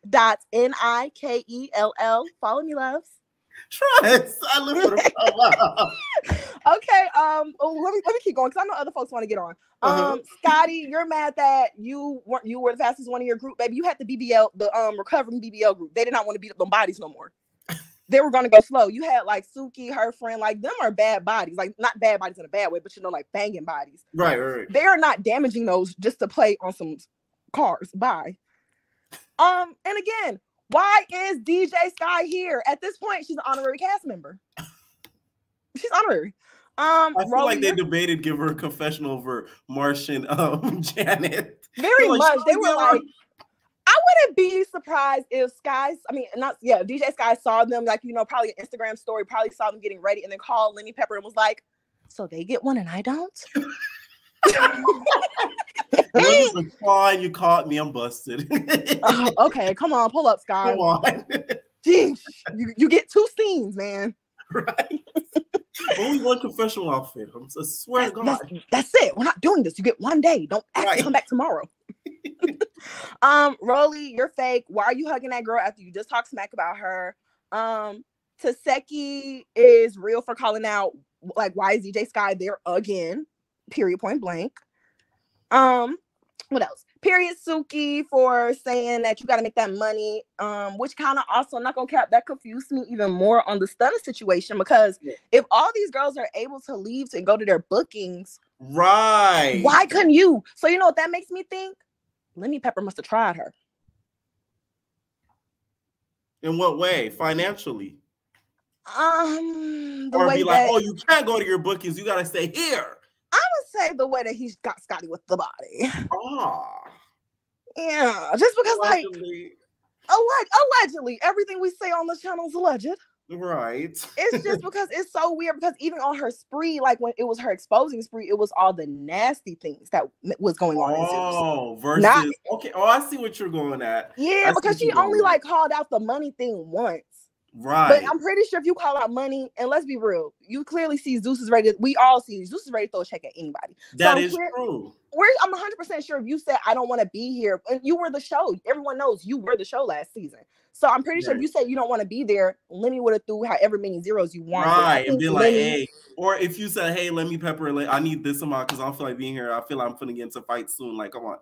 Follow me, loves. Trust. I live for the Okay. Let me keep going because I know other folks want to get on. Scotty, you're mad that you were the fastest one in your group, baby. You had the BBL, the recovering BBL group. They did not want to beat up them bodies no more. They were gonna go slow. You had like Suki, her friend, like them are bad bodies, like not bad bodies in a bad way, but like banging bodies. Right. They are not damaging those just to play on some cars. Bye. And again, why is DJ Sky here? At this point, she's an honorary cast member. She's honorary. I feel like they debated give her a confessional over Martian Janet. Very much. They were like, I wouldn't be surprised if DJ Sky saw them, like, probably an Instagram story, probably saw them getting ready and then called Lenny Pepper and was like, so they get one and I don't? Lenny's like, fine, you caught me, I'm busted. Okay, come on, pull up, Sky. Come on. Jeez, you get 2 scenes, man. Right. Only one confessional outfit. I swear to God. That's it. We're not doing this. You get 1 day. Don't actually come back tomorrow. Rolly, you're fake. Why are you hugging that girl after you just talked smack about her? Taseki is real for calling out, like, why is DJ Sky there again? Period, point blank. What else? Period, Suki for saying that you got to make that money, which kind of also, not gonna cap, that confused me even more on the Stunner situation, because if all these girls are able to leave and go to their bookings, right, why couldn't you? So you know what that makes me think? Lenny Pepper must have tried her. In what way? Financially? Or be like, oh, you can't go to your bookings, you gotta stay here. I would say the way that he's got Scotty with the body. Yeah, just because allegedly. Allegedly, everything we say on the channel is alleged. Right. It's just because it's so weird, because even on her spree, like when it was her exposing spree, it was all the nasty things that was going on. Versus okay. Oh, I see what you're going at. Yeah, because she only like called out the money thing once. Right. But I'm pretty sure if you call out money, and let's be real, you clearly see Zeus is ready. We all see Zeus is ready to throw a check at anybody. That is true. I'm 100% sure if you said, I don't want to be here, and you were the show, everyone knows you were the show last season. So I'm pretty sure if you said you don't want to be there, Lenny would have threw however many zeros you want. Right. And be like, hey, or if you said, hey, let me Pepper, I need this amount because I don't feel like being here. I feel like I'm finna get into fight soon. Like, come on.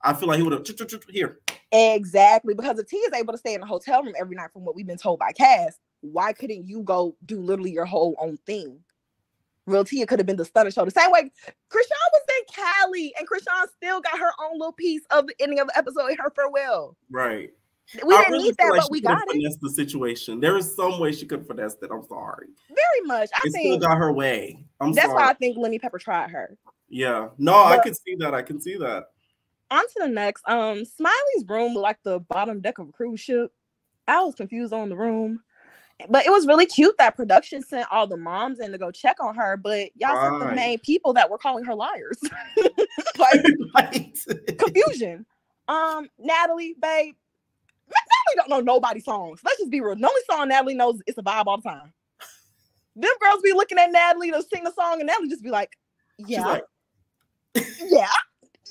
I feel like he would have here. Exactly. Because if T is able to stay in a hotel room every night from what we've been told by Cass, why couldn't you go do literally your whole own thing? Real Tia could have been the Stunner show. The same way Krishan was in Cali, and Krishan still got her own little piece of the ending of the episode in her farewell. Right. We didn't need that, but we got it. Finesse the situation. There is some way she could finesse it. I'm sorry. Very much. I think still got her way. That's why I think Lenny Pepper tried her. Yeah. No, I can see that. I can see that. On to the next. Smiley's room looked like the bottom deck of a cruise ship. I was confused on the room. But it was really cute that production sent all the moms in to go check on her, but y'all sent the main people that were calling her liars. Confusion. Natalie, babe. Natalie don't know nobody's songs. Let's just be real. The only song Natalie knows is a vibe all the time. them girls be looking at Natalie to sing the song, and Natalie just be like, yeah. She's like, yeah.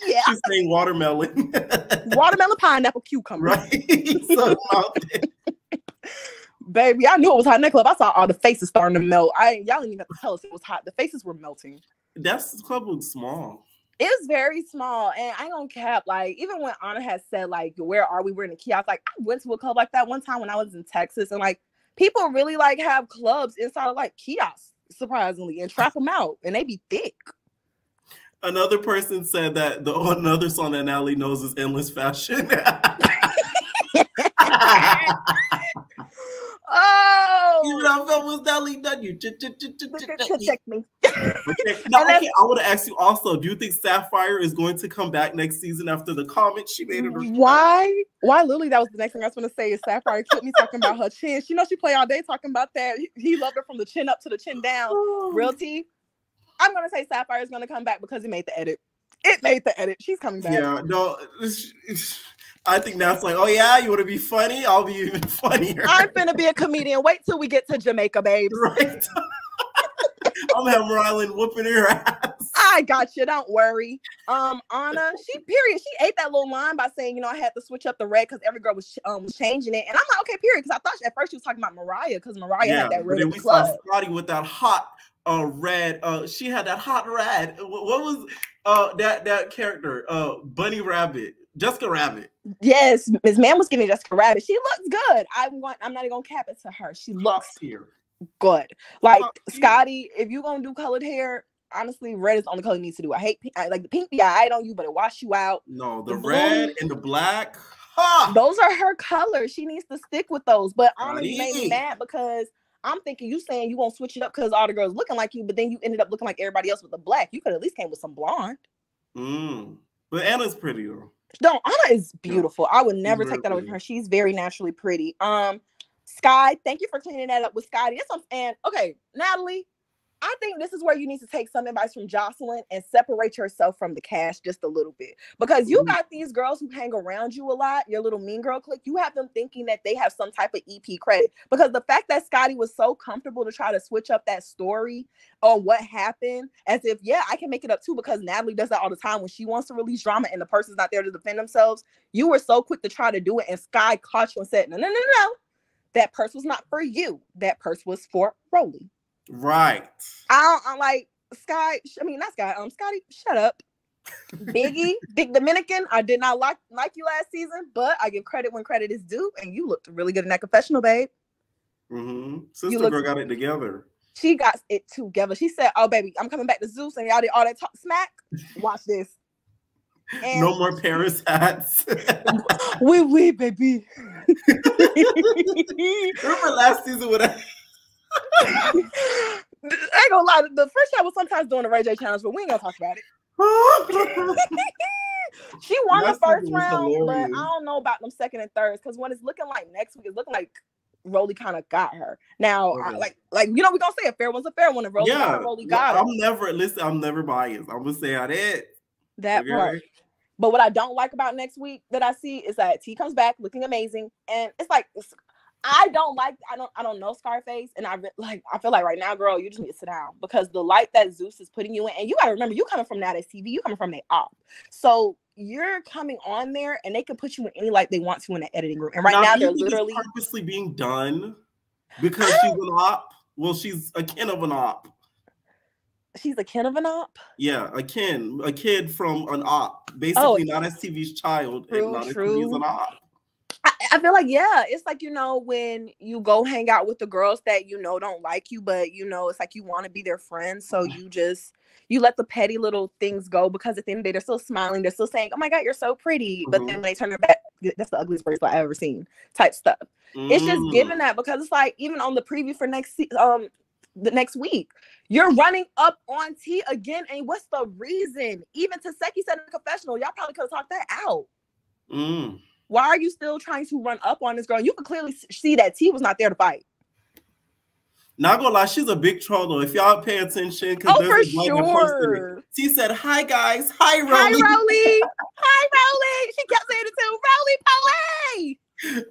Yeah. She's saying watermelon. Watermelon, pineapple, cucumber. Right. So, baby, I knew it was hot in that club. I saw all the faces starting to melt. Y'all didn't even have to tell us it was hot. The faces were melting. This club was small. It was very small, and I ain't gonna cap. Like, even when Anna had said, like, where are we? We're in the kiosk. Like, I went to a club like that one time when I was in Texas, and like, people really like have clubs inside of like kiosks, surprisingly, and trap them out, and they be thick. Another person said that another song that Natalie knows is Endless Fashion. Oh, you know, if it was Natalie done you. Check me. Now, okay, I want to ask you also, do you think Sapphire is going to come back next season after the comment she made? Why, Lily? That was the next thing I was going to say. Is Sapphire killed me talking about her chin. She knows she play all day talking about that. He loved her from the chin up to the chin down. Real tea. I'm going to say Sapphire is going to come back because it made the edit. It made the edit. She's coming back. Yeah, no, I think that's like, oh yeah, you want to be funny? I'll be even funnier. I'm finna be a comedian. Wait till we get to Jamaica, babes. Right. I'm gonna have Rylan whooping her ass. I got you. Don't worry. Anna, she ate that little line by saying, you know, I had to switch up the red because every girl was changing it, and I'm like, okay, period. Because I thought at first she was talking about Mariah because Mariah had that red in the club. Saw Scotty with that hot red. She had that hot red. What was that character? Bunny Rabbit. Jessica Rabbit. Yes, Ms. Man was giving Jessica Rabbit. She looks good. I'm not even gonna cap it to her. She looks good. Like Scotty, if you gonna do colored hair, honestly, red is the only color you need to do. I like the pink be alright on you, but it wash you out. No, the red and the black. Those are her colors. She needs to stick with those. But honestly, made me mad because I'm thinking you saying you won't switch it up because all the girls looking like you, but then you ended up looking like everybody else with the black. You could at least came with some blonde. But Anna's pretty though. No, Anna is beautiful. I would never take that away from her. She's very naturally pretty. Sky, thank you for cleaning that up with Scotty. And okay, Natalie, I think this is where you need to take some advice from Joseline and separate yourself from the cast just a little bit. Because you got these girls who hang around you a lot, your little mean girl clique, you have them thinking that they have some type of EP credit. Because the fact that Scotty was so comfortable to try to switch up that story on what happened, as if, yeah, I can make it up too, because Natalie does that all the time when she wants to release drama and the person's not there to defend themselves. You were so quick to try to do it, and Sky caught you and said, no. That purse was not for you. That purse was for Rolly. Right. I'm like, Sky, not Sky, Scotty, shut up. Biggie, Big Dominican, I did not like you last season, but I give credit when credit is due, and you looked really good in that confessional, babe. Sister girl got it together. She got it together. She said, oh, baby, I'm coming back to Zeus, and y'all did all that smack. Watch this. And no more Paris hats. Oui, baby. Remember last season when I ain't gonna lie, the first time was sometimes doing the Ray J challenge, but we ain't gonna talk about it. She won the first round, but I don't know about them second and thirds, because when it's looking like next week, it's looking like Rolly kind of got her. Now, like we're gonna say a fair one's a fair one, and Rolly got her. I'm never biased. I'm gonna say I did that part. But what I don't like about next week that I see is that T comes back looking amazing, and it's like I don't know Scarface, and I feel like right now, girl, you just need to sit down, because the light that Zeus is putting you in, and you gotta remember, you coming from Nowadays TV, you coming from the op, so you're coming on there, and they can put you in any light they want to in the editing room, and right now they're literally purposely being done because she's an op. Well, she's a kin of an op. She's a kin of an op? Yeah, a kid from an op. Basically, Nowadays TV's child, and Nowadays TV is an op. I feel like, yeah, it's like, when you go hang out with the girls that don't like you, but it's like you want to be their friends, so you let the petty little things go, because at the end of the day, they're still smiling, they're still saying, oh my God, you're so pretty, but then when they turn their back, that's the ugliest bracelet I've ever seen type stuff. It's just given that, because it's like, even on the preview for the next week, you're running up on T again, and what's the reason? Even Taseki said in the confessional, y'all probably could have talked that out. Why are you still trying to run up on this girl? You can clearly see that T was not there to fight. Not gonna lie, she's a big troll though. If y'all pay attention, because for sure. She said, "Hi guys, hi Rolly, hi Rolly, hi Rolly." She kept saying it too, Rolly, Polly.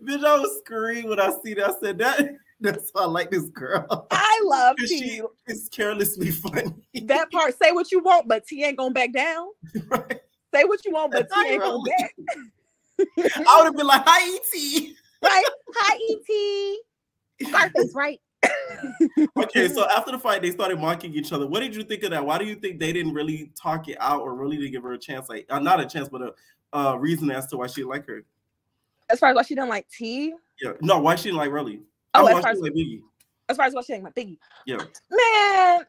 Bitch, I was screaming when I see that. I said that. That's why I like this girl. I love 'Cause T. she is carelessly funny. That part, say what you want, but T ain't gonna back down. Right. Say what you want, but That's T ain't gonna irrelevant. back. I would have been like, "Hi, E.T." Right? Hi, E.T. Scarface, right? Okay, so after the fight, they started mocking each other. What did you think of that? Why do you think they didn't really talk it out or really to give her a chance? Like, not a chance, but a reason as to why she didn't like her. As far as why she didn't like T. Yeah, no, why she didn't like Rolly? Oh, Why as she far didn't like Biggie? why she didn't like Biggie. Yeah. Man,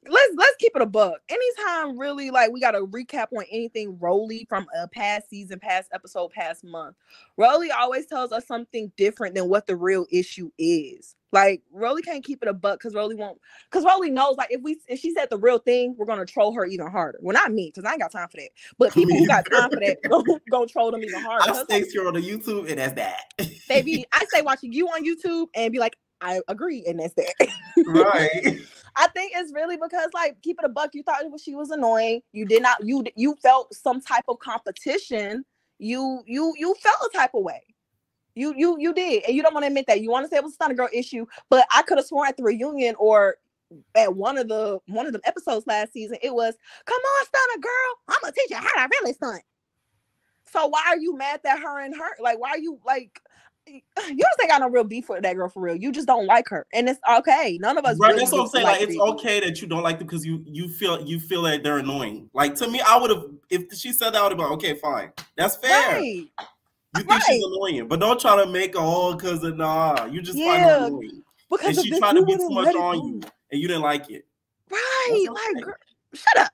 let's keep it a buck. Anytime really like we got to recap on anything Rolly from a past season, past episode, past month. Rolly always tells us something different than what the real issue is. Like Rolly can't keep it a buck because Rolly knows like if she said the real thing, we're gonna troll her even harder. Well, not me, because I ain't got time for that. But people who got time for that go troll them even harder. I stay here on the YouTube and that's that. Baby, I say watching you on YouTube and be like, I agree, and that's that. Right. I think it's really because, like, keep it a buck. You thought she was annoying. You did not. You felt some type of competition. You felt a type of way. You did, and you don't want to admit that. You want to say it was a Stunner Girl issue, but I could have sworn at the reunion or at one of the episodes last season, it was, "Come on, Stunner Girl, I'm gonna teach you how to really stunt." So why are you mad that her and her? Like, why are you like? You just ain't got no real beef with that girl for real. You just don't like her, and it's okay. None of us. Right, really that's what I'm saying. Like, it's Biggie. okay that you don't like them because you feel that they're annoying. Like to me, I would have if she said that, I would have been okay, fine. That's fair. Right. You think she's annoying, but don't try to make her all because of You just find her annoying. Because and she tried to be too much on you, and you didn't like it. Right, like, girl, shut up.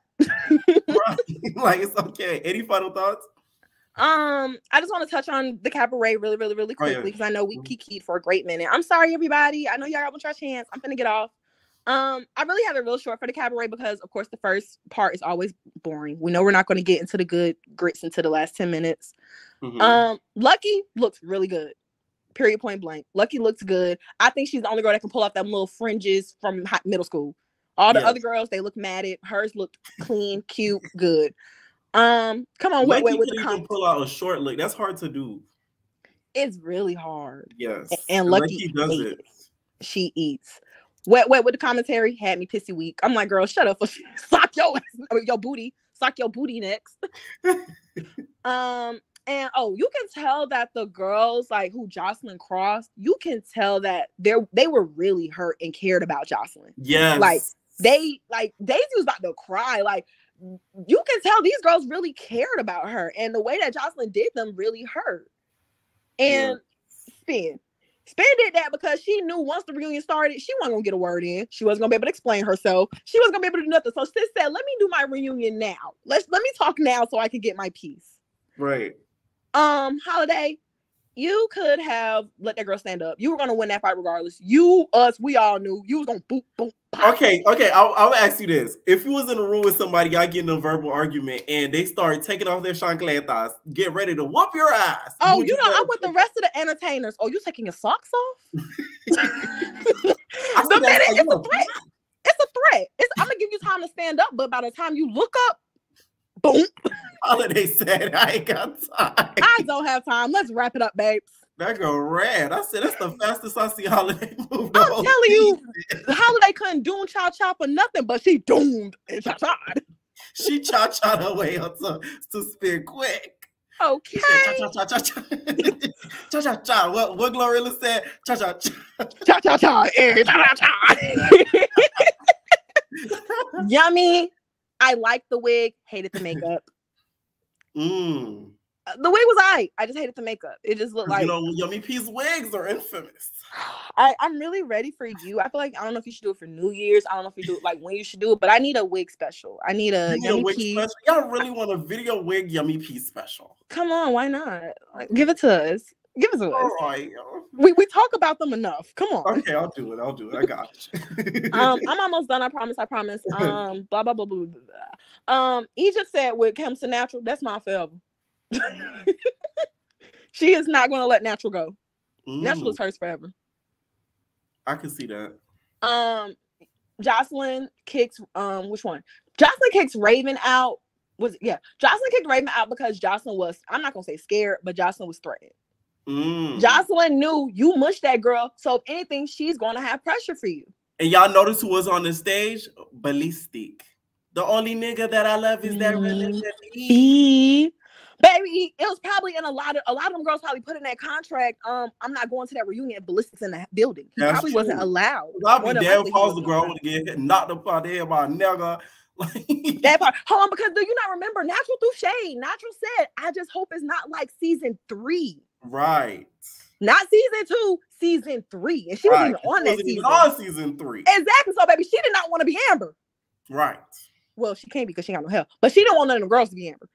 Right. Like it's okay. Any final thoughts? I just want to touch on the Cabaret really quickly because I know we kikied for a great minute. I'm sorry, everybody. I know y'all got your chance. I'm finna get off. I really have it real short for the Cabaret because, of course, the first part is always boring. We know we're not going to get into the good grits into the last 10 minutes. Mm-hmm. Lucky looks really good. Period. Point blank. Lucky looks good. I think she's the only girl that can pull off them little fringes from middle school. All the other girls, they look matted. Hers looked clean, cute, good. Come on, wait with the even pull out a short look. That's hard to do. It's really hard. Yes, and Lucky does it. She eats. Wet with the commentary had me pissy weak. I'm like, girl, shut up. Sock your booty. Sock your booty next. And you can tell that the girls like who Joseline crossed, you can tell that they were really hurt and cared about Joseline. Yes. Daisy was about to cry. Like, you can tell these girls really cared about her, and the way that Joseline did them really hurt. And Spin did that because she knew once the reunion started, she wasn't gonna get a word in. She wasn't gonna be able to explain herself. She wasn't gonna be able to do nothing. So sis said, "Let me do my reunion now. Let me talk now so I can get my piece." Right. Holiday, you could have let that girl stand up. You were gonna win that fight regardless. We all knew you was gonna boop, boop, pop. Okay. I'll ask you this: if you was in a room with somebody, y'all getting a verbal argument, and they start taking off their chancletas, get ready to whoop your ass. Oh, I'm with the rest of the entertainers. Oh, you taking your socks off? It's a threat. It's a threat. I'm gonna give you time to stand up, but by the time you look up, boom. Holiday said, "I ain't got time. I don't have time. Let's wrap it up, babes." That girl ran. I said, "That's the fastest I see Holiday move." I'm telling you, Holiday couldn't doom cha cha for nothing, but she doomed and cha cha. She cha cha her way up to spin quick. Okay. Cha cha cha cha cha cha cha. What Glorilla said? Cha cha cha cha cha cha cha cha. Yummy. I liked the wig. Hated the makeup. The wig was I just hated the makeup. It just looked like Yummy P's wigs are infamous. I'm really ready for you. I feel like I don't know if you should do it for New Year's. I don't know if you do it like when you should do it, but I need a wig special. I need a Yummy P special. Y'all really want a video wig Yummy P special? Come on, why not? Give it to us. Give it to us. All right. We talk about them enough. Come on. Okay, I'll do it. I got you. I'm almost done. I promise. Blah blah blah blah blah. Egypt said when it comes to natural, that's my forever. She is not going to let natural go. Natural is hers forever. I can see that. Joseline kicks which one? Joseline kicks Raven out. Joseline kicked Raven out because Joseline was, I'm not gonna say scared, but Joseline was threatened. Joseline knew you mushed that girl, so if anything, she's going to have pressure for you. And y'all notice who was on the stage? Ballistic. The only nigga that I love is that religion. Baby, it was probably in a lot of them girls probably put in that contract. I'm not going to that reunion if Ballistic's in the building. He That's probably true. wasn't allowed. I'll be damn false the girl would get knocked up out there by a nigga. That part. Hold on, because do you not remember? Natural threw shade. Natural said, I just hope it's not like season 3. Right. Not season 2, season 3. And she wasn't even on that season. On season 3. Exactly. So, baby, she did not want to be Amber. Right. Well, she can't because she got no help. But she didn't want none of them girls to be Amber.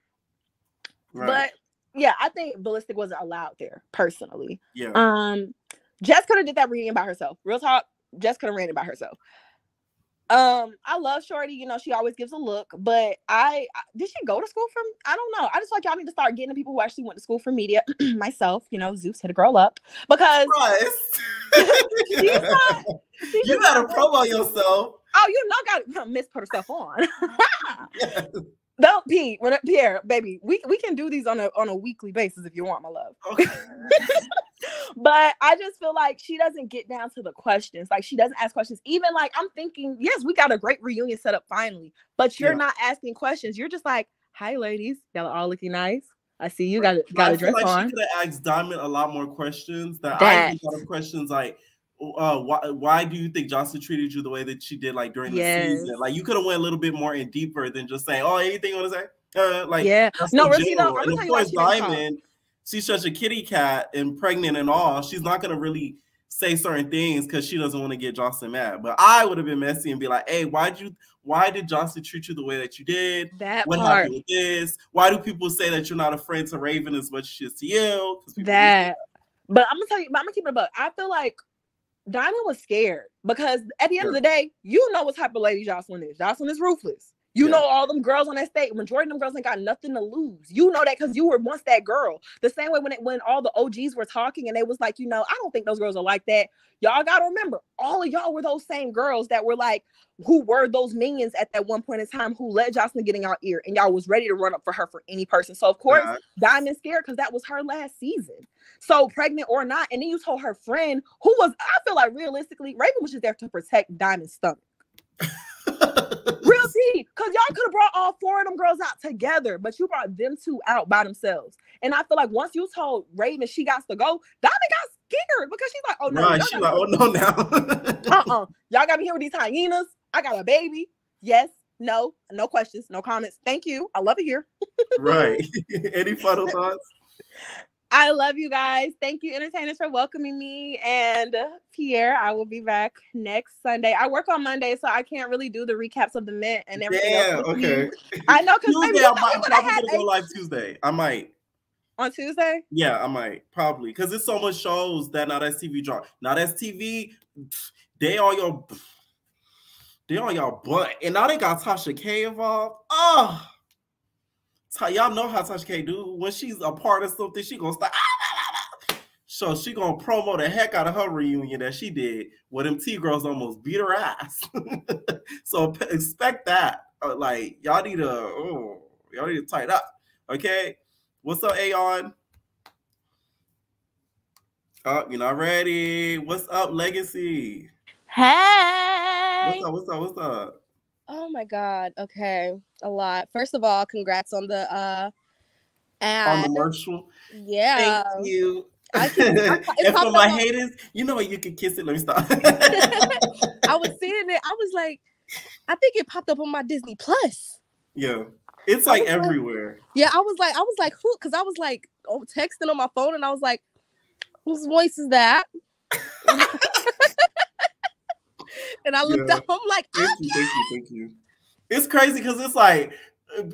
Right. But yeah, I think Ballistic wasn't allowed there, personally. Yeah. Jess could have did that reunion by herself. Real talk, Jess could have ran it by herself. I love Shorty, you know, she always gives a look, but did she go to school from? I don't know. I just feel like y'all need to start getting the people who actually went to school for media. Myself, you know, Zeus hit a girl up because you gotta promo yourself. Oh, you know, gotta Miss put herself on. Yes. Don't Pierre, baby. We can do these on a weekly basis if you want, my love. Okay. But I just feel like she doesn't get down to the questions. Like, she doesn't ask questions. Even like, I'm thinking, yes, we got a great reunion set up finally, but you're not asking questions. You're just like, hi, ladies. Y'all are all looking nice. I see you got a dress on. She could have asked Diamond a lot more questions. I even got questions like, why do you think Joseline treated you the way that she did, like during the season? Like, you could have went a little bit more in deeper than just saying, "Oh, anything you want to say?" No, really, though. I'm and of course, Diamond, she's such a kitty cat and pregnant and all. She's not gonna really say certain things because she doesn't want to get Joseline mad. But I would have been messy and be like, "Hey, why did Joseline treat you the way that you did? What happened with this? Why do people say that you're not a friend to Raven as much as she is to you?" But I'm gonna tell you, I'm gonna keep it a buck. I feel like Diamond was scared because at the end of the day, you know what type of lady Joseline is. Joseline is ruthless. You know all them girls on that stage. Majority of them girls ain't got nothing to lose. You know that because you were once that girl. The same way when all the OGs were talking and they was like, you know, I don't think those girls are like that. Y'all got to remember, all of y'all were those same girls that were like, who were those minions at that one point in time who let Joseline get in y'all ear and y'all was ready to run up for her for any person. So of course, Diamond's scared because that was her last season. So pregnant or not, and then you told her friend who was, I feel like realistically, Raven was just there to protect Diamond's stomach. Real tea, because y'all could have brought all 4 of them girls out together, but you brought them 2 out by themselves. And I feel like once you told Raven she got to go, Diamond got scared because she's like, oh no, right, she's like, oh no now. Y'all got me here with these hyenas. I got a baby. Yes, no questions, no comments. Thank you. I love it here. Right. Any final thoughts? I love you guys. Thank you, entertainers, for welcoming me. And Pierre, I will be back next Sunday. I work on Monday, so I can't really do the recaps of the Met and everything else. Okay. I know, because Tuesday, I'm probably gonna go live Tuesday. I might. On Tuesday? Yeah, I might. Probably. Because there's so much shows that Now That's TV drop. Now That's TV, they on your butt. And now they got Tasha K involved. Oh. Y'all know how Tasha K do. When she's a part of something, she gonna start. So she gonna promo the heck out of her reunion that she did where them T-girls almost beat her ass. So expect that. Like, y'all need to tighten up. Okay? What's up, Aeon? Oh, you're not ready. What's up, Legacy? Hey. What's up? Oh my God. Okay. A lot. First of all, congrats on the ad. On the commercial. Yeah. Thank you. And for my haters, you know what? You can kiss it. Let me stop. I was seeing it. I was like, I think it popped up on my Disney Plus. Yeah. It's like everywhere. Yeah, I was like, who? Because I was like texting on my phone and I was like, whose voice is that? And I looked up, I'm like, thank you. It's crazy because it's like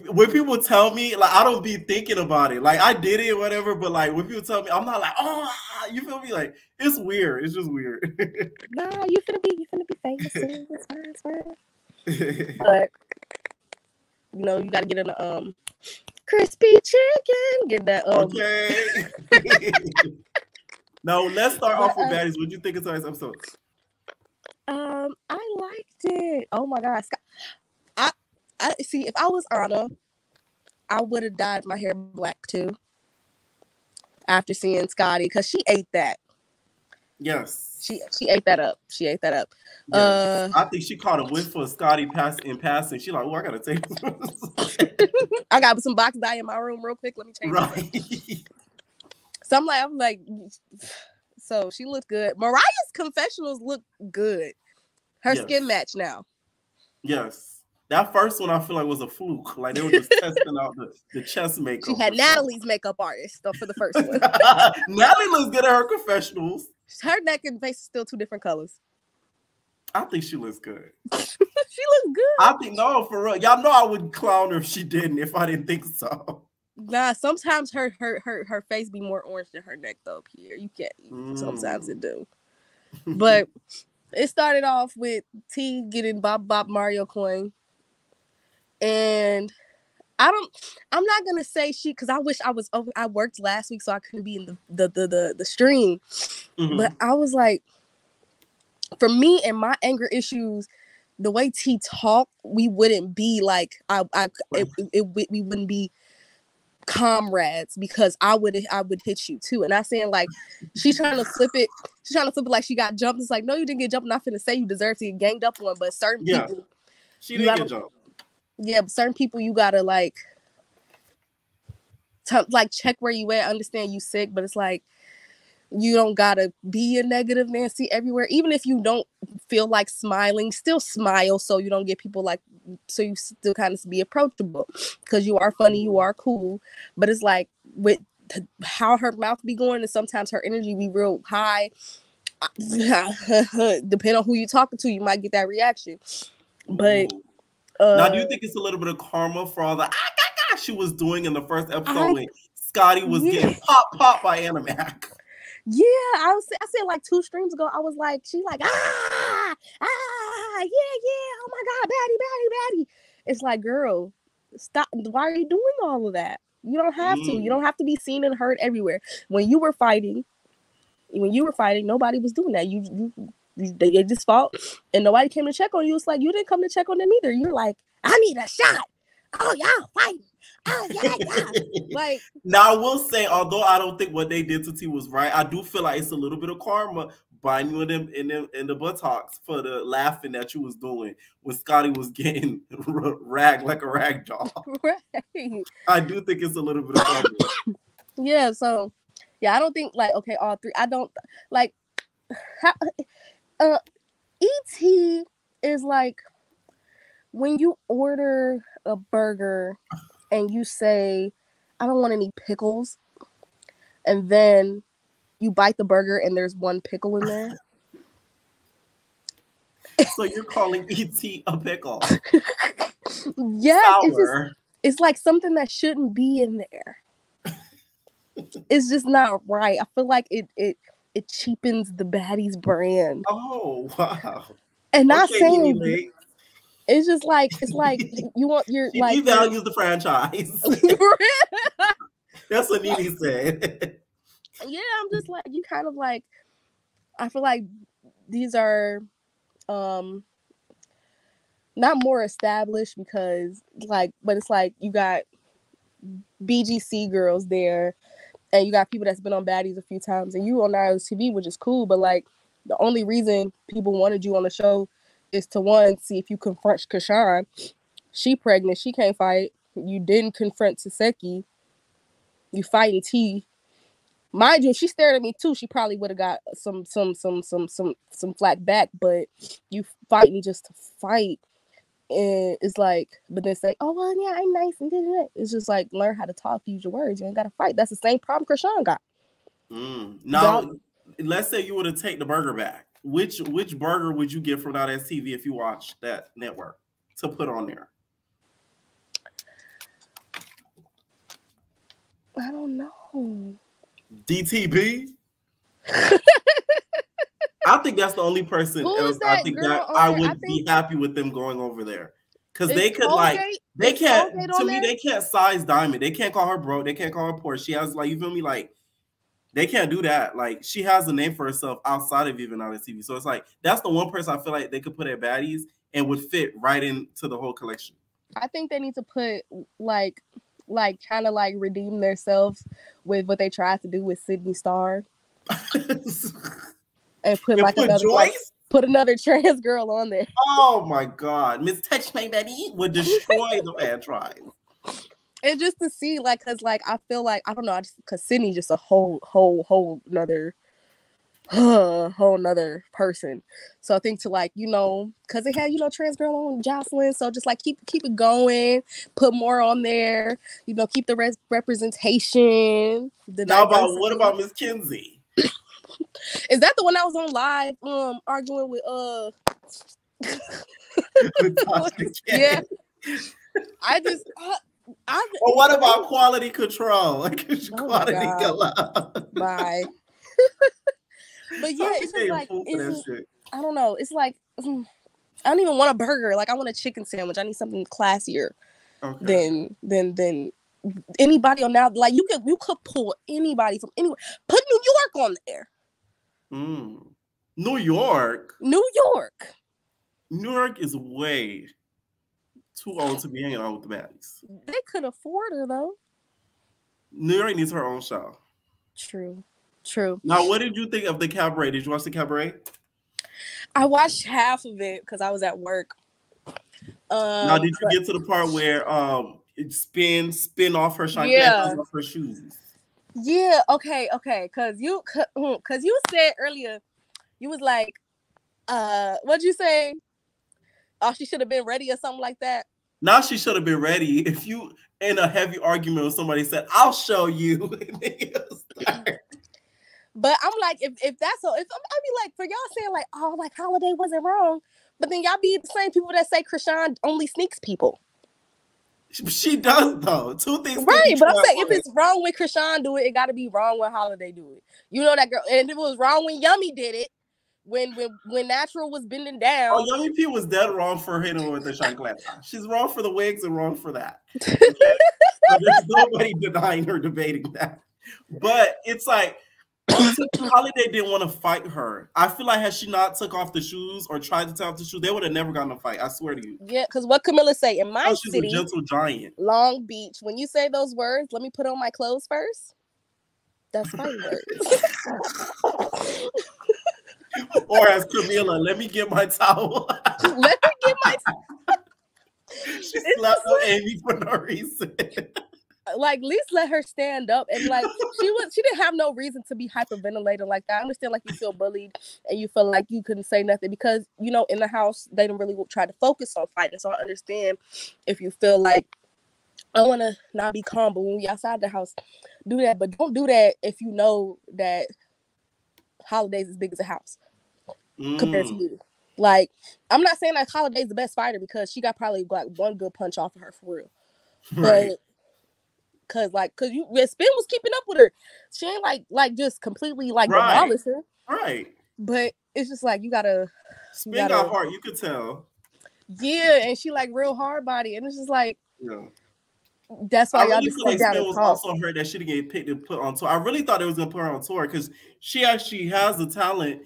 when people tell me, like, I don't be thinking about it. Like, I did it or whatever, but like when people tell me, I'm not like, oh, you feel me? Like, it's weird. It's just weird. Nah, you finna be famous. It's fine. But you know, you gotta get in the crispy chicken. Get that Okay. Now let's start off with Baddies. What do you think of tonight's episode? I liked it. Oh my gosh. I see, if I was Anna, I would have dyed my hair black too. after seeing Scotty because she ate that. Yes. She ate that up. She ate that up. Yes. I think she caught a whiff for Scotty in passing. She like, oh, I gotta take this. I got some box dye in my room real quick. Let me change it. So I'm like, so she looked good. Mariah's confessionals look good. Her skin match now. Yes. That first one I feel like was a fluke. Like they were just testing out the chest makeup. She had Natalie's makeup artist for the first one. Natalie looks good at her confessionals. Her neck and face is still two different colors. I think she looks good. She looks good. I think no, for real. Y'all know I would clown her if she didn't, if I didn't think so. Nah, sometimes her face be more orange than her neck though, Pierre. You can't. Sometimes it do. But it started off with T getting Bop Mario coin. And I'm not gonna say because I wish I was over. I worked last week, so I couldn't be in the stream. But I was like, for me and my anger issues, the way T talk, we wouldn't be like we wouldn't be comrades because I would hit you too. And I saying like she's trying to flip it. She's trying to flip it like she got jumped. It's like, no, you didn't get jumped. I'm not finna say you deserve to get ganged up on, but certain people, she didn't get jumped. Yeah, but certain people you gotta like check where you at, understand you sick, but it's like you don't gotta be a negative Nancy everywhere. Even if you don't feel like smiling, still smile so you don't get people like, so you still kind of be approachable because you are funny, you are cool. But it's like with how her mouth be going and sometimes her energy be real high. Depending on who you talking to, you might get that reaction. But now, do you think it's a little bit of karma for all the she was doing in the first episode when Scotty was getting pop by Animac? Yeah, I said like 2 streams ago, I was like, she's like, yeah, oh my God, baddie. It's like, girl, stop. Why are you doing all of that? You don't have to. You don't have to be seen and heard everywhere. When you were fighting, nobody was doing that. They just fought and nobody came to check on you. It's like you didn't come to check on them either. You're like, I need a shot. Oh, y'all fighting. Oh, yeah. Like, now I will say, although I don't think what they did to T was right, I do feel like it's a little bit of karma biting you in the buttocks for the laughing that you was doing when Scotty was getting ragged like a rag doll. Right. I do think it's a little bit of karma. Yeah. So, yeah, I don't think like all 3. I don't like. ET is like when you order a burger and you say, I don't want any pickles, and then you bite the burger and there's 1 pickle in there. So you're calling ET a pickle? Yeah, it's like something that shouldn't be in there. It's just not right. I feel like it cheapens the Baddies brand. Oh, wow. And not saying it's just like you want your she like devalues the franchise. That's what Nene said. Yeah, I'm just like you kind of like I feel like these are not more established because like but it's like you got BGC girls there. And you got people that's been on Baddies a few times, and you on Niles TV, which is cool. But like, the only reason people wanted you on the show is to 1, see if you confront Kashan. She pregnant, she can't fight. You didn't confront Saseki. You fighting T. Mind you, if she stared at me too, she probably would have got some flack back. But you fighting just to fight, and it's like, but then say, oh well, yeah, I'm nice and did it. It's just like learn how to talk, use your words. You ain't gotta fight. That's the same problem Krishan got. Now, let's say you were to take the burger back. Which burger would you get from Baddies TV if you watch that network to put on there? I don't know. DTB. I think that's the only person else I think that I would be happy with them going over there. Because they could they can't size Diamond. They can't call her broke. They can't call her poor. She has like, you feel me? Like they can't do that. Like she has a name for herself outside of even Baddies TV. So it's like, that's the one person I feel like they could put at Baddies and would fit right into the whole collection. I think they need to put like like trying to like redeem themselves with what they tried to do with Sydney Starr and put like another put another trans girl on there. Oh my God, Miss Touch My Baby would destroy the franchise. And just to see, like, cause like I feel like I don't know, cause Sydney's just a whole nother person. So I think to like, you know, cause they had, you know, trans girl on Joseline, so just like keep it going, put more on there, you know, keep the representation. Now what about Miss Kinsey? Is that the one that was on live arguing with yeah. Well, what about quality control? Quality control. Bye. But yeah, it's just like I don't know. It's like I don't even want a burger. Like I want a chicken sandwich. I need something classier than anybody on now. Like you could pull anybody from anywhere. Put New York on there. New York. New York is way too old to be hanging out with the baddies. They could afford her though. New York needs her own show. True. Now, what did you think of the Cabaret? Did you watch the Cabaret? I watched half of it because I was at work. Now, did you get to the part where it spin off her chancletas off her shoes? Yeah. Okay. Cause you said earlier, you was like, what'd you say? Oh, she should have been ready or something like that. Now she should have been ready. If you in a heavy argument with somebody said, "I'll show you," But I'm like, if that's so, if I'd be like, for y'all saying like, oh, like Holiday wasn't wrong, but then y'all be the same people that say Krishan only sneaks people. She does though. Two things. Right, but I'm saying if it's wrong when Krishan do it, it got to be wrong when Holiday do it. You know that girl, and if it was wrong when Yummy did it, when Natural was bending down. Oh, Yummy P was dead wrong for hitting with the chancleta. She's wrong for the wigs and wrong for that. Okay? So there's nobody denying her debating that. But it's like Holiday didn't want to fight her. I feel like had she not took off the shoes or tried to take off the shoes, they would have never gotten a fight. I swear to you. Yeah, because what Camilla say in my she's city, a gentle giant. Long Beach. When you say those words, let me put on my clothes first. That's fighting words. Or as Camilla, let me get my towel. Let me get my towel. She slapped on Amy for no reason. Like, at least let her stand up, and like she didn't have no reason to be hyperventilating like that. I understand like you feel bullied and you feel like you couldn't say nothing because you know in the house they don't really try to focus on fighting. So I understand if you feel like I want to not be calm, but when we outside the house, do that. But don't do that if you know that Holiday's as big as a house compared to you. Like, I'm not saying like Holiday's the best fighter because she got probably like one good punch off of her for real, right. But. Cause Spin was keeping up with her. She ain't like just completely like demolish her. Right. But it's just like you gotta Spin got heart, you could tell. Yeah, and she like real hard body. And it's just like that's why y'all just feel like Spin was also hurt that she didn't get picked and put on tour. I really thought it was gonna put her on tour because she actually has the talent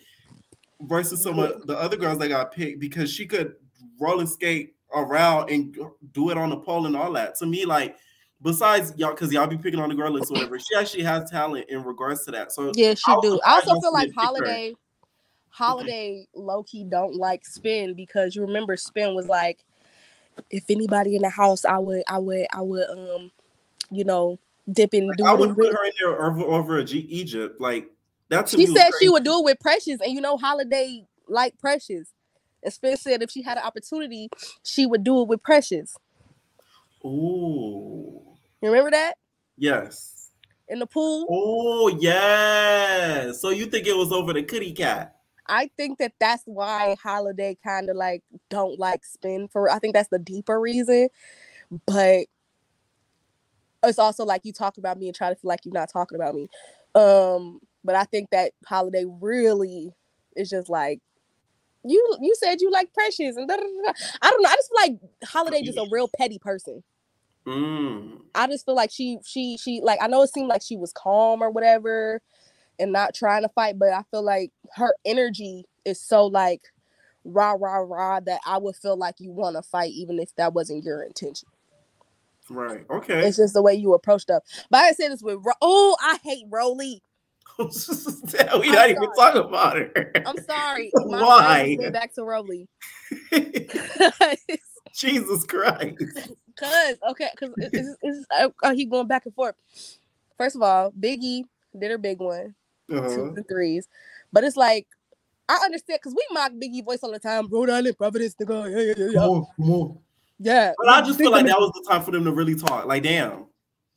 versus some of the other girls that got picked because she could roller skate around and do it on the pole and all that. To me, like besides y'all, because y'all be picking on the girl list or whatever, she actually has talent in regards to that. So yeah, she do. I also feel like Holiday low-key don't like Spin because you remember Spin was like, if anybody in the house, I would you know, dip in. Like, I would put her in there over Egypt. Like that's she said she would do it with Precious, and you know Holiday like Precious. And Spin said if she had an opportunity, she would do it with Precious. Ooh. You remember that? Yes. In the pool? Oh, yes. So you think it was over the kitty cat? I think that's why Holiday kind of like don't like Spin for. I think that's the deeper reason. But it's also like you talk about me and try to feel like you're not talking about me. But I think that Holiday really is just like, you said you like Precious and da, da, da, da. I don't know. I just feel like Holiday just a real petty person. I just feel like she like, I know it seemed like she was calm or whatever and not trying to fight, but I feel like her energy is so like rah rah rah that I would feel like you want to fight even if that wasn't your intention. Right. Okay. It's just the way you approach stuff. But I said this with I hate Rolly. We not even talking about her. I'm sorry. Why? My brain went back to Rolly. Jesus Christ. Because I keep going back and forth. First of all, Biggie did her big one, 2s and 3s, but it's like I understand because we mock Biggie voice all the time. Rhode Island, Providence, nigga. Come on. Yeah. But I just feel like that was the time for them to really talk. Like, damn.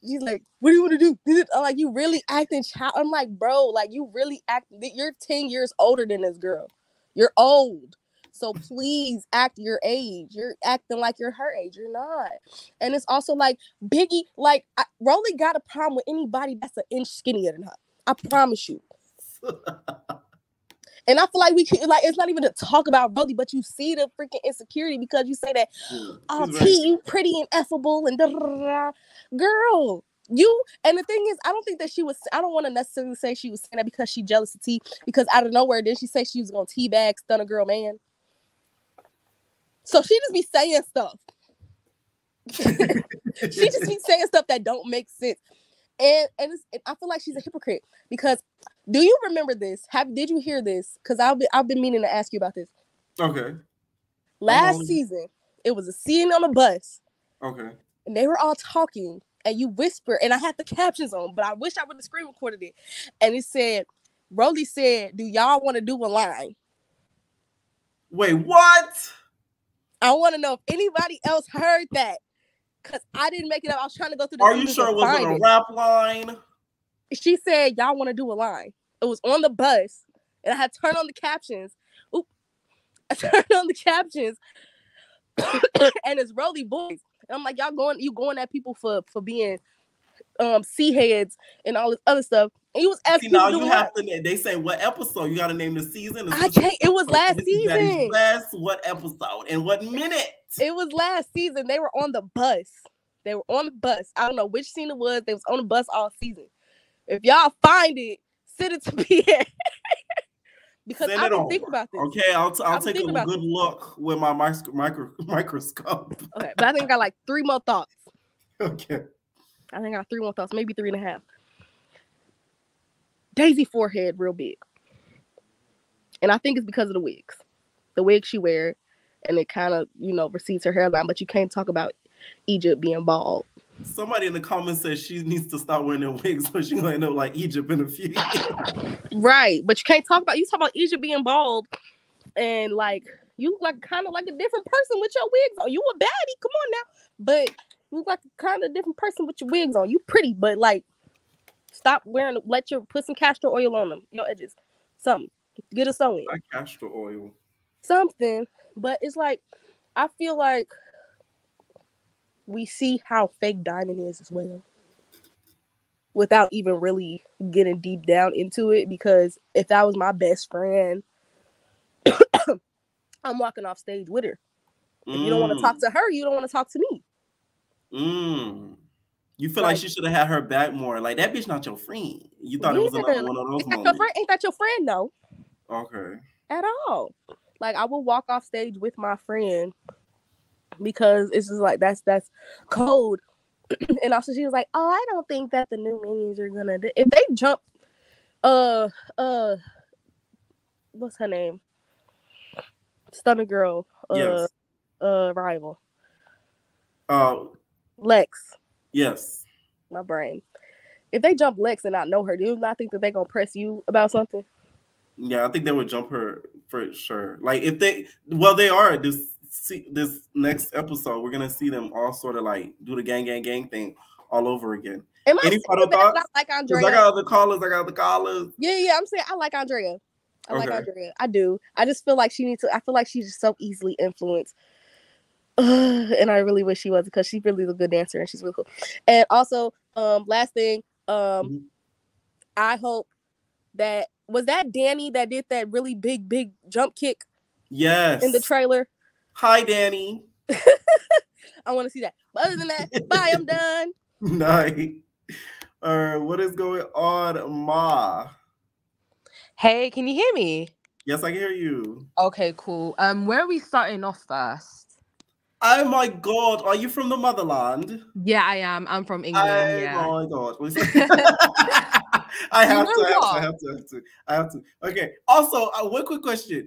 She's like, what do you want to do? I'm like, you really acting child. I'm like, bro, like you really you're 10 years older than this girl. You're old. So please act your age. You're acting like you're her age. You're not. And it's also like Biggie, like Rolly got a problem with anybody that's an inch skinnier than her. I promise you. And I feel like we can, like, it's not even to talk about Rolly, but you see the freaking insecurity because you say that, T, you pretty and effable and da-da-da-da. Girl, you, and the thing is, I don't think that I don't want to necessarily say she was saying that because she jealous of T, because out of nowhere, did she say she was going to teabag, stun a girl, man? So she just be saying stuff. She just be saying stuff that don't make sense. And I feel like she's a hypocrite because do you remember this? Did you hear this? Because I've been meaning to ask you about this. Okay. Last season, it was a scene on a bus. Okay. And they were all talking, and you whisper, and I had the captions on, but I wish I would have screen recorded it. And it said, Rolly said, "Do y'all want to do a line?" Wait, what? I want to know if anybody else heard that. Because I didn't make it up. I was trying to go through the Are you sure it wasn't a rap line? She said, y'all want to do a line. It was on the bus. And I had turned on the captions. I turned on the captions. And it's Rolly boys. And I'm like, you going at people for being sea heads and all this other stuff. And you was asking now you have to, they say what episode? You got to name the season. I can't. It was last season. What episode and what minute? It was last season. They were on the bus. I don't know which scene it was. They was on the bus all season. If y'all find it, send it to me. Because I've been thinking about this. Okay, I'll take a good look with my microscope. Okay, but I think I got like 3 more thoughts. Okay. I think I got 3 more thoughts, maybe 3.5. Daisy forehead real big. And I think it's because of the wigs. The wig she wear, and it kind of, recedes her hairline, but you can't talk about Egypt being bald. Somebody in the comments says she needs to stop wearing them wigs so she's gonna end up like Egypt in a few years. Right, but you can't talk about Egypt being bald, and like you like kind of like a different person with your wigs on. You a baddie, come on now, but you look like a kind of different person with your wigs on. You pretty, but like stop wearing. Put some castor oil on them, your edges, something. Get a sew in. Like castor oil. Something, but it's like I feel like we see how fake Diamond is as well without even really getting deep down into it, because if that was my best friend, I'm walking off stage with her. If you don't want to talk to her, you don't want to talk to me. You feel like she should have had her back more. Like, that bitch not your friend. You thought it was another one of those moments. Ain't that your friend, though? Okay. At all. Like, I will walk off stage with my friend because it's just like that's code. And also she was like, "Oh, I don't think that the new minions are gonna do." If they jump what's her name? Stunner Girl yes. rival. Lex. Yes. My brain. If they jump Lex and not know her, do you not think that they're gonna press you about something? Yeah, I think they would jump her for sure. Like if they are this next episode, we're gonna see them all sort of like do the gang thing all over again. Any final thoughts? I like Andrea. I got the callers. Yeah. I'm saying I like Andrea. Like Andrea. I do. I just feel like I feel like she's just so easily influenced. And I really wish she was, because she's really a good dancer and she's really cool. And also, last thing, I hope that was that Danny that did that really big jump kick. Yes. In the trailer. Hi, Danny. I want to see that. But other than that, bye. I'm done. Nice. What is going on, Ma? Hey, can you hear me? Yes, I can hear you. Okay, cool. Where are we starting off first? Oh my God, are you from the motherland? Yeah, I am. I'm from England. Yeah. Oh my God. I have to. Okay. Also, one quick question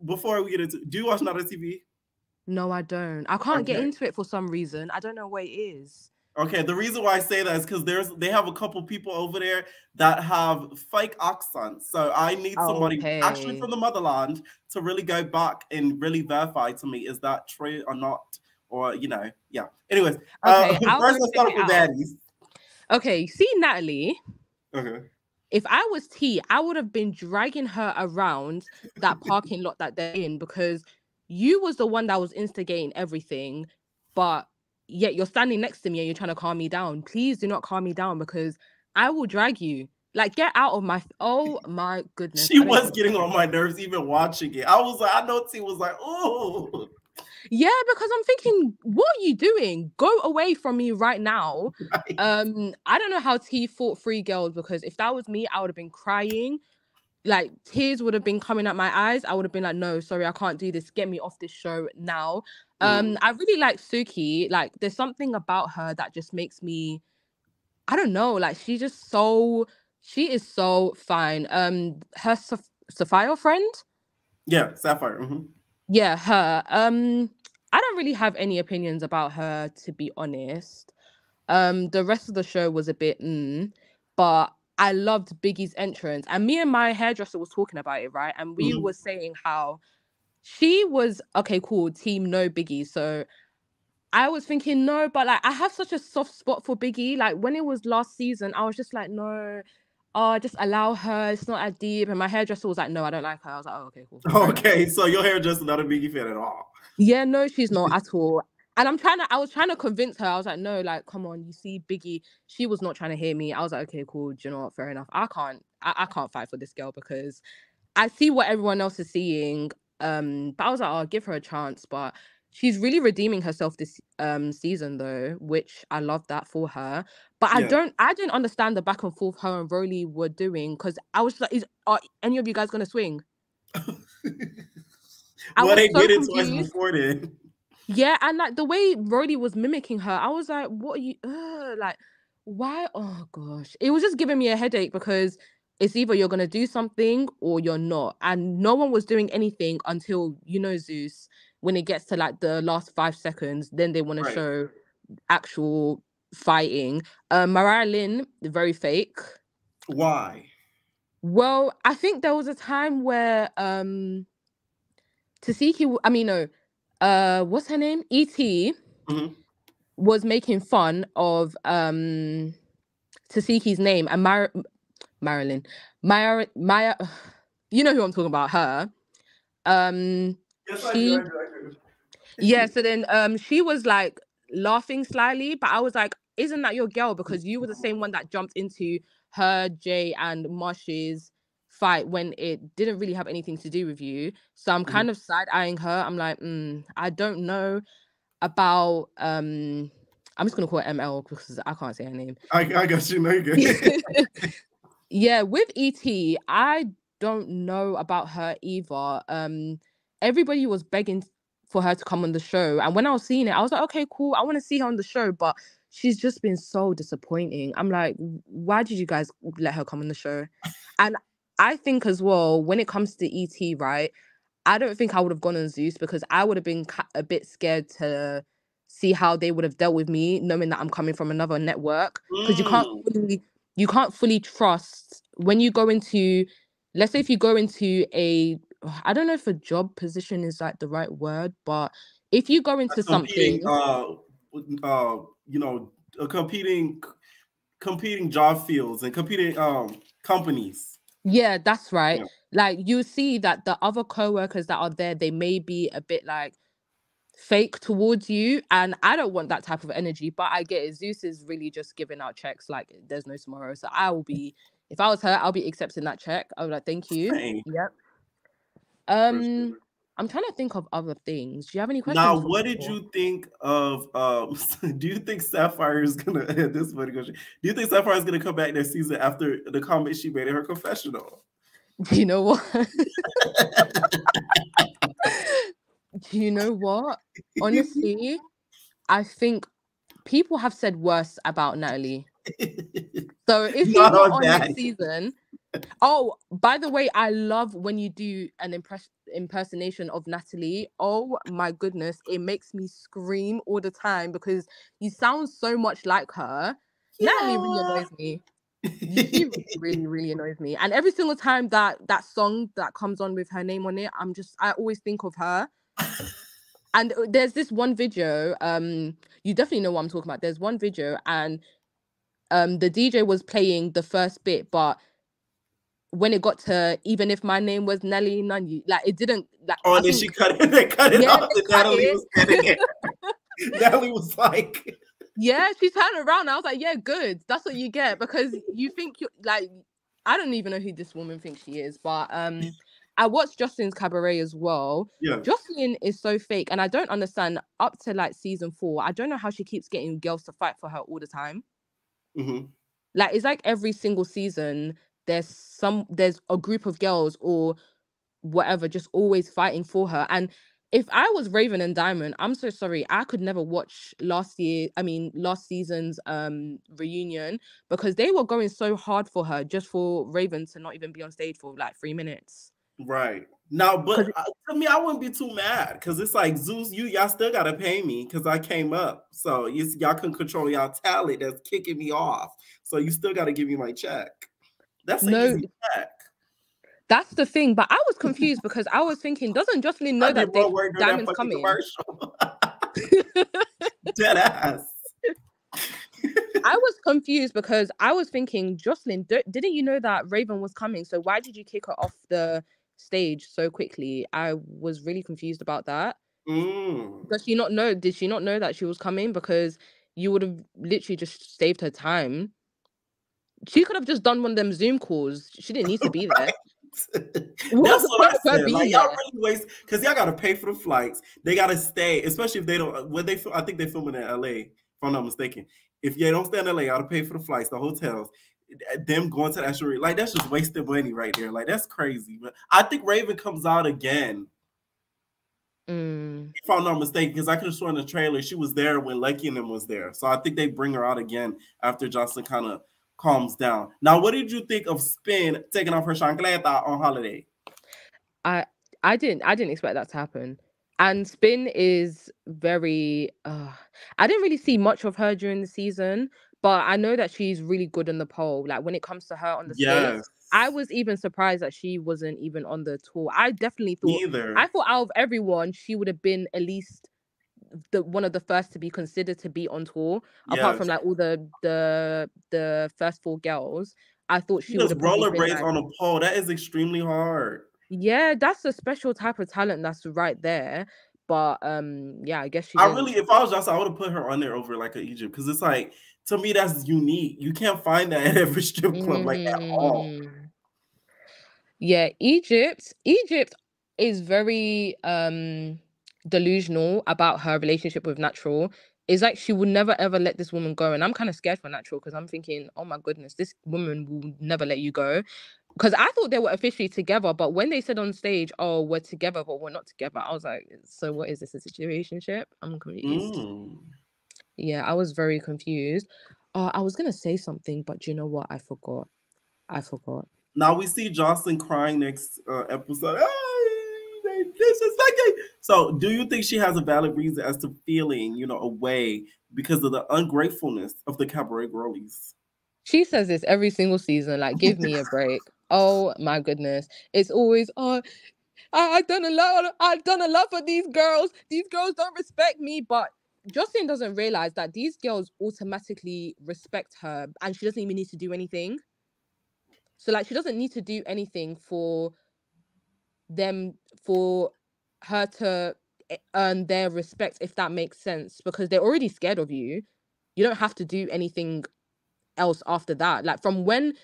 before we get into. Do you watch Not on TV? No, I don't. I can't get into it for some reason. I don't know what it is. Okay, the reason why I say that is because they have a couple people over there that have fake accents. So I need somebody actually from the motherland to really go back and really verify to me, is that true or not? Or, yeah. Anyways, okay, first let's start with Baddies. Okay, see Natalie. Okay. If I was T, I would have been dragging her around that parking lot that they're in, because you was the one that was instigating everything, but yet you're standing next to me and you're trying to calm me down. Please do not calm me down, because I will drag you. Like, get out of my... Oh my goodness. She was getting on my nerves even watching it. I was like, I know T was like, oh. Yeah, because I'm thinking, what are you doing? Go away from me right now. Right. I don't know how T fought 3 girls, because if that was me, I would have been crying. Like, tears would have been coming out my eyes. I would have been like, no, sorry, I can't do this. Get me off this show now. I really like Suki. Like, there's something about her that just makes me, I don't know, like, she is so fine. Her Sapphire friend? Yeah, Sapphire. Mm-hmm. Yeah, her. I don't really have any opinions about her, to be honest. The rest of the show was a bit but I loved Biggie's entrance. And me and my hairdresser was talking about it, right? And we were saying how she was, okay, cool, team no Biggie. So I was thinking, no, but like, I have such a soft spot for Biggie. Like, when it was last season, I was just like, no, just allow her. It's not that deep. And my hairdresser was like, no, I don't like her. I was like, oh, okay, cool. Okay, so your hairdresser not a Biggie fan at all. Yeah, no, she's not at all. And I was trying to convince her. I was like, no, like, come on, you see Biggie. She was not trying to hear me. I was like, okay, cool. Do you know what? Fair enough. I can't fight for this girl, because I see what everyone else is seeing. But I was like, I'll give her a chance. But she's really redeeming herself this season though, which I love that for her. But I didn't understand the back and forth her and Rolly were doing, because I was like, are any of you guys gonna swing? Well, they did it twice before then. Yeah, and like the way Rolly was mimicking her, I was like, what are you like, why? Oh gosh. It was just giving me a headache, because it's either you're gonna do something or you're not. And no one was doing anything until, Zeus, when it gets to like the last 5 seconds, then they want to show actual fighting. Mariah Lynn, very fake. Why? Well, I think there was a time where Tasiki, what's her name? E.T. was making fun of Tasiki's name, and Marilyn. Maya, you know who I'm talking about, her. Yes, I do. Yeah, so then she was like laughing slyly, but I was like, isn't that your girl? Because you were the same one that jumped into her, Jay, and Marsh's fight when it didn't really have anything to do with you. So I'm kind of side-eyeing her. I'm like, I don't know about I'm just gonna call it ML because I can't say her name. I got you. No, you're good. Yeah, with ET, I don't know about her either. Everybody was begging for her to come on the show, and when I was seeing it, I was like, okay, cool, I want to see her on the show, but she's just been so disappointing. I'm like, why did you guys let her come on the show? And I think as well, when it comes to ET, right, I don't think I would have gone on Zeus, because I would have been a bit scared to see how they would have dealt with me, knowing that I'm coming from another network. Because you can't fully trust when you go into, let's say if you go into I don't know if a job position is like the right word, but if you go into something, competing job fields and competing companies. Yeah, that's right. Yeah. Like, you see that the other co-workers that are there, they may be a bit like fake towards you, and I don't want that type of energy. But I get it. Zeus is really just giving out checks like there's no tomorrow. So I will be, if I was her, I'll be accepting that check. I would like, thank you. Hey. Yep. I'm trying to think of other things. Do you have any questions? Now, what did you think of? Do you think Sapphire is gonna? This is funny question. Do you think Sapphire is gonna come back next season after the comment she made in her confessional? Do you know what? Do you know what? Honestly, I think people have said worse about Natalie. So if she's not on next season, oh, by the way, I love when you do an impersonation of Natalie. Oh my goodness, it makes me scream all the time because you sound so much like her. Yeah. Natalie really annoys me. She really, really annoys me. And every single time that song that comes on with her name on it, I always think of her. And there's this one video, you definitely know what I'm talking about. There's one video and the DJ was playing the first bit, but when it got to even if my name was Nelly Nunny, like it didn't like. Oh, and then she cut it. They cut it off. Natalie was cutting it. Natalie was like, yeah, she turned around. I was like, yeah, good. That's what you get because you think you like. I don't even know who this woman thinks she is, but I watched Joseline's Cabaret as well. Yeah, Joseline is so fake, and I don't understand. Up to like season 4, I don't know how she keeps getting girls to fight for her all the time. Mm-hmm. Like it's like every single season. There's a group of girls or whatever just always fighting for her. And if I was Raven and Diamond, I'm so sorry, I could never watch last season's reunion because they were going so hard for her just for Raven to not even be on stage for like 3 minutes. Right. Now, but to me, I wouldn't be too mad because it's like Zeus, y'all still gotta pay me because I came up. So y'all can control y'all talent that's kicking me off. So you still gotta give me my check. That's an easy check. That's the thing, but I was confused because I was thinking, doesn't Joseline know that Diamond's coming? Dead ass. I was confused because I was thinking, Joseline, didn't you know that Raven was coming? So why did you kick her off the stage so quickly? I was really confused about that. Did she not know that she was coming? Because you would have literally just saved her time. She could have just done one of them Zoom calls. She didn't need to be there. That's what I said. Like y'all really waste because y'all gotta pay for the flights. They gotta stay, especially if they don't. When they, I think they filming in LA, if I'm not mistaken. If you don't stay in LA, you gotta pay for the flights, the hotels. Them going to that show, like that's just wasted money right there. Like that's crazy. But I think Raven comes out again. If I'm not mistaken, because I could have sworn in the trailer she was there when Lucky and them was there. So I think they bring her out again after Joseline kind of calms down. Now, what did you think of Spin taking off her chancleta on holiday? I didn't expect that to happen. And Spin is very I didn't really see much of her during the season, but I know that she's really good on the pole. Like when it comes to her on the stage, I was even surprised that she wasn't even on the tour. I definitely thought I thought out of everyone, she would have been at least one of the first to be considered to be on tour, apart from like all the first 4 girls. I thought she would have rollerblades on a pole. That is extremely hard. Yeah, that's a special type of talent that's right there. But yeah, I guess she. If I was Joseline, I would have put her on there over like an Egypt because it's like to me that's unique. You can't find that at every strip club like that at all. Yeah, Egypt is very delusional about her relationship with Natural. It's like she would never ever let this woman go, and I'm kind of scared for Natural because I'm thinking, oh my goodness, this woman will never let you go. Because I thought they were officially together, but when they said on stage, "Oh, we're together, but we're not together," I was like, "So what is this, a situationship?" I'm confused. Yeah, I was very confused. I was gonna say something, but you know what? I forgot. Now we see Joseline crying next episode. This is like so. Do you think she has a valid reason as to feeling, away because of the ungratefulness of the Cabaret girlies? She says this every single season. Like, give me a break. Oh my goodness. It's always, I've done a lot for these girls. These girls don't respect me. But Joseline doesn't realize that these girls automatically respect her and she doesn't even need to do anything. So like she doesn't need to do anything for her to earn their respect, if that makes sense, because they're already scared of you. You don't have to do anything else after that. Like from when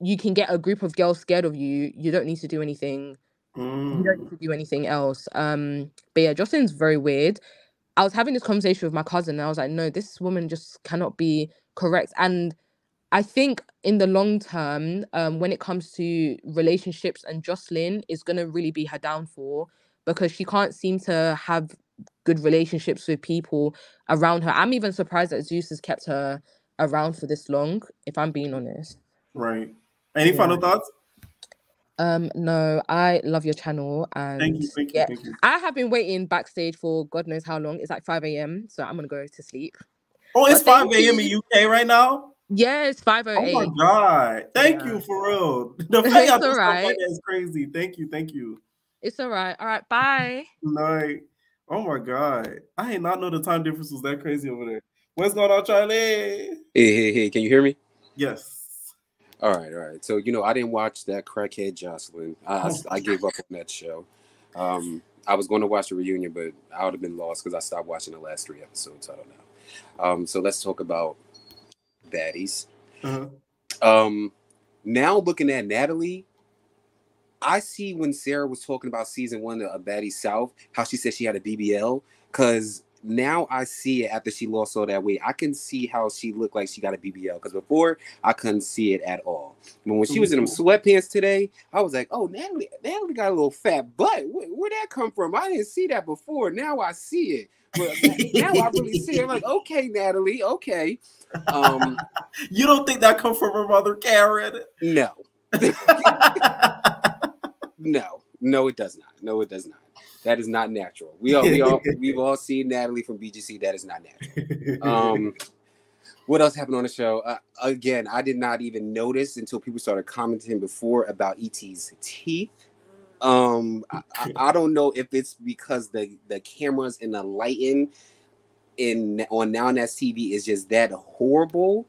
you can get a group of girls scared of you, you don't need to do anything. You don't need to do anything else. But yeah, Joseline's very weird. I was having this conversation with my cousin and I was like, no, this woman just cannot be correct. And I think in the long term, when it comes to relationships and Joseline is going to really be her downfall because she can't seem to have good relationships with people around her. I'm even surprised that Zeus has kept her around for this long, if I'm being honest. Right. Any final thoughts? No, I love your channel, and thank you. I have been waiting backstage for God knows how long. It's like 5 a.m, so I'm gonna go to sleep. Oh, it's 5 a.m. in UK right now? Yeah, it's 5:08. Oh my God. Thank you for real. The fact y'all do stuff like that is crazy. Thank you. It's all right. All right, bye. Night. Oh my God. I did not know the time difference was that crazy over there. What's going on, Charlie? Hey, can you hear me? Yes. All right. So, I didn't watch that crackhead Joseline. I gave up on that show. I was going to watch the reunion, but I would have been lost because I stopped watching the last 3 episodes. I don't know. So let's talk about Baddies. Now looking at Natalie, I see when Sarah was talking about season 1 of Baddies South, how she said she had a BBL, because now I see it after she lost all that weight. I can see how she looked like she got a BBL, because before I couldn't see it at all. But when she was in them sweatpants today, I was like, oh, Natalie got a little fat butt. Where'd that come from? I didn't see that before. Now I see it. But now I really see it. I'm like, okay, Natalie, okay. You don't think that come from her mother, Karen? No. No, it does not. No, it does not. That is not natural. We've all seen Natalie from BGC. That is not natural. What else happened on the show? Again, I did not even notice until people started commenting before about ET's teeth. I don't know if it's because the cameras and the lighting on Now That's TV is just that horrible.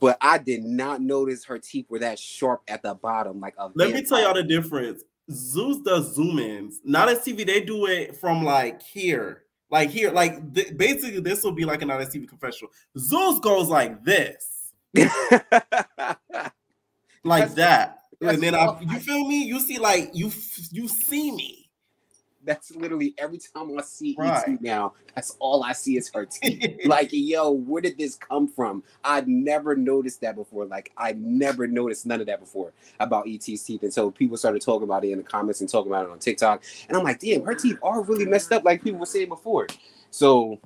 But I did not notice her teeth were that sharp at the bottom. Let me tell y'all the difference. Zeus does zoom ins. Now That's TV, they do it from here. Basically, this will be like an Now That's TV confessional. Zeus goes like this. Like that. And then you feel me? You see, you see me. That's literally every time I see ET now, that's all I see is her teeth. Yo, where did this come from? I'd never noticed that before. I never noticed none of that before about ET's teeth. And so people started talking about it in the comments and talking about it on TikTok. And I'm like, damn, her teeth are really messed up like people were saying before. So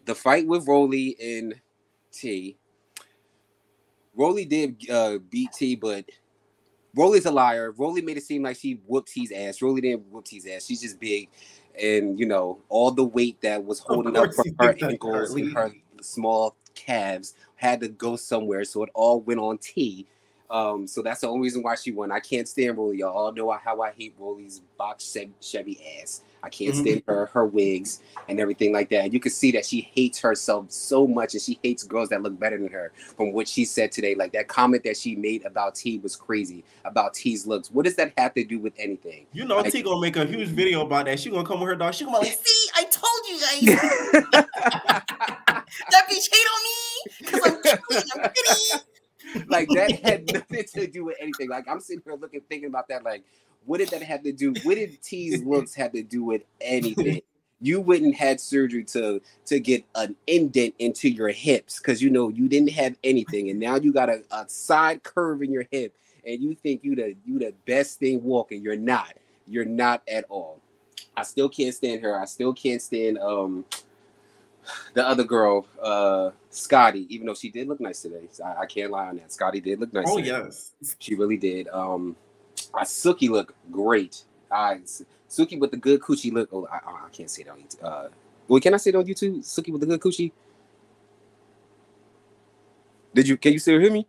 the fight with Rolly and T. Rolly did beat T, but Rolly's a liar. Rolly made it seem like she whooped T's ass. Rolly didn't whoop T's ass. She's just big. And, all the weight that was holding up from her ankles and her small calves had to go somewhere. So it all went on T. So that's the only reason why she won. I can't stand Rolly. Y'all all know how I hate Rolly's box Chevy ass. I can't stand her wigs and everything like that. And you can see that she hates herself so much, and she hates girls that look better than her. From what she said today, that comment that she made about T was crazy, about T's looks. What does that have to do with anything? T gonna make a huge video about that. She gonna come with her dog. She gonna be like, see, I told you guys. That bitch hate on me because I'm cute, I'm pretty. That had nothing to do with anything. I'm sitting here thinking about that. What did that have to do? What did T's looks have to do with anything? You wouldn't had surgery to get an indent into your hips because you didn't have anything, and now you got a side curve in your hip, and you think you the best thing walking. You're not. You're not at all. I still can't stand her. I still can't stand the other girl, Scotty, even though she did look nice today. I can't lie on that. Scotty did look nice. Oh today. Yes, she really did. Suki looked great. Suki with the good coochie look. Oh, I can't say it on YouTube. Wait, can I say it on YouTube? Suki with the good coochie. Can you still hear me?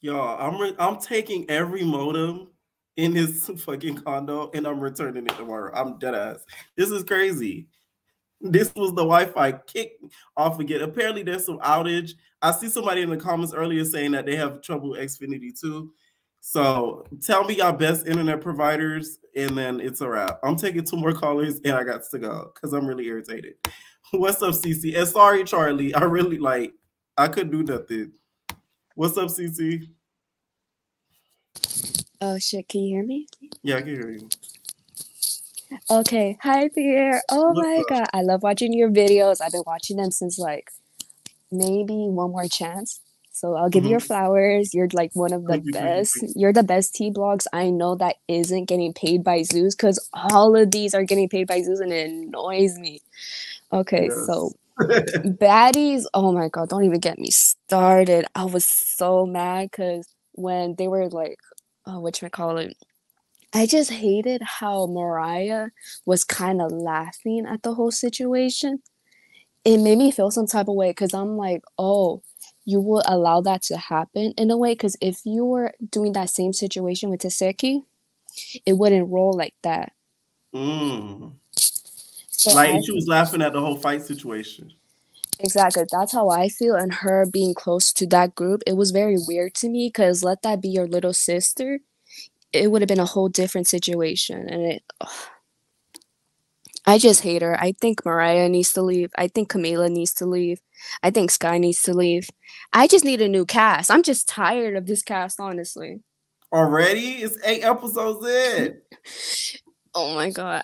Y'all, I'm taking every modem in this fucking condo and I'm returning it tomorrow. I'm dead ass. This is crazy. This was the Wi-Fi kicked off again. Apparently, there's some outage. I see somebody in the comments earlier saying that they have trouble with Xfinity too. So tell me your best internet providers, and then it's a wrap. I'm taking 2 more callers, and I got to go because I'm really irritated. What's up, CC? And sorry, Charlie. I couldn't do nothing. What's up, CC? Oh shit, can you hear me? Yeah, I can hear you. Okay. Hi, Pierre. Oh What's my up? god. I love watching your videos. I've been watching them since like maybe One More Chance. So I'll give you your flowers. You're like one of the Thank you, thank you, best. thank you. You're the best T-blogs I know that isn't getting paid by Zeus, because all of these are getting paid by Zeus and it annoys me. Okay, so Yes. Baddies, oh my god, don't even get me started. I was so mad because when they were like, oh, whatchamacallit, I just hated how Mariah was kind of laughing at the whole situation. It made me feel some type of way because I'm like, oh, you will allow that to happen in a way, because if you were doing that same situation with Taseki, it wouldn't roll like that. So Like she was laughing at the whole fight situation. Exactly. That's how I feel. And her being close to that group, it was very weird to me because let that be your little sister, it would have been a whole different situation. And I just hate her. I think Mariah needs to leave. I think Camila needs to leave. I think Sky needs to leave. I just need a new cast. I'm just tired of this cast, honestly. Already? It's 8 episodes in. Oh my god.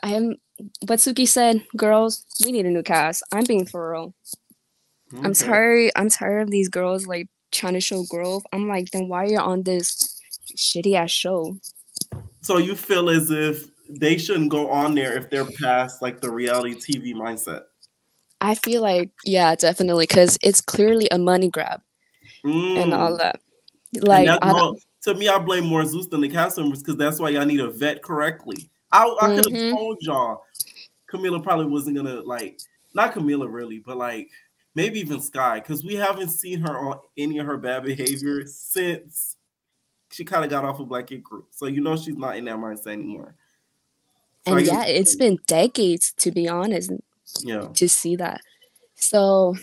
What Suki said, girls, we need a new cast. I'm being for real. Okay. I'm tired of these girls like trying to show growth. I'm like, then why are you on this shitty ass show? So you feel as if they shouldn't go on there if they're past like the reality TV mindset? I feel like, yeah, definitely, because it's clearly a money grab and all that. Like, to me, I blame more Zeus than the cast members because that's why y'all need to vet correctly. I could have told y'all Camila probably wasn't gonna not Camila really, but like maybe even Sky, because we haven't seen her on any of her bad behavior since she kind of got off of Black Ink Group. So you know she's not in that mindset anymore. So and yeah, it's been decades, to be honest, to see that. So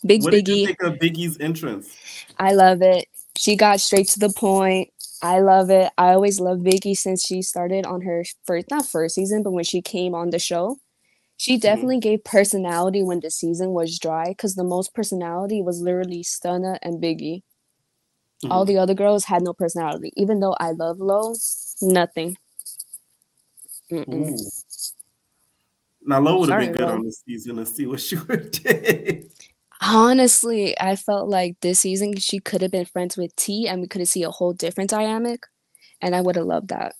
What Biggie. did you think of Biggie's entrance? I love it. She got straight to the point. I love it. I always loved Biggie since she started on her not first season, but when she came on the show. She definitely gave personality when the season was dry, because the most personality was literally Stunna and Biggie. All the other girls had no personality. Even though I love Lo, nothing. Now Lo would have been good on this season to see what she would do. Honestly, I felt like this season she could have been friends with T and we could have seen a whole different dynamic. And I would have loved that.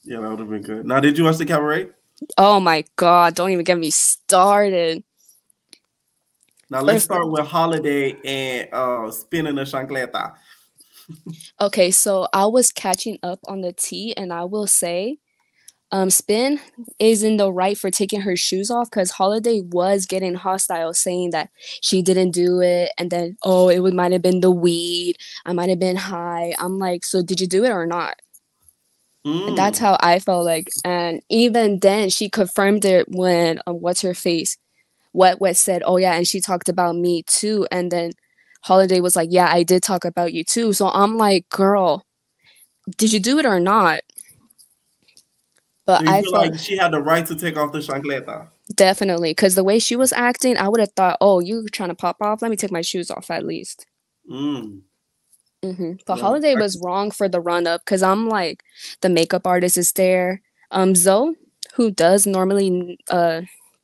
Yeah, that would have been good. Now, did you watch the Cabaret? Oh my god, don't even get me started. Now let's start with Holiday and spinning the chancleta. Okay, so I was catching up on the tea, and I will say, Spin is in the right for taking her shoes off, because Holiday was getting hostile, saying that she didn't do it, and then it might have been the weed, I might have been high. I'm like, so did you do it or not? And that's how I felt like. And even then she confirmed it when what's her face Wet said, oh yeah, and she talked about me too. And then Holiday was like, yeah, I did talk about you too. So I'm like, girl, did you do it or not? But so you feel like she had the right to take off the chancleta? Definitely, because the way she was acting, I would have thought, oh, you trying to pop off, let me take my shoes off at least. But Holiday was wrong for the run up, because I'm like, the makeup artist is there. Zoe, who does normally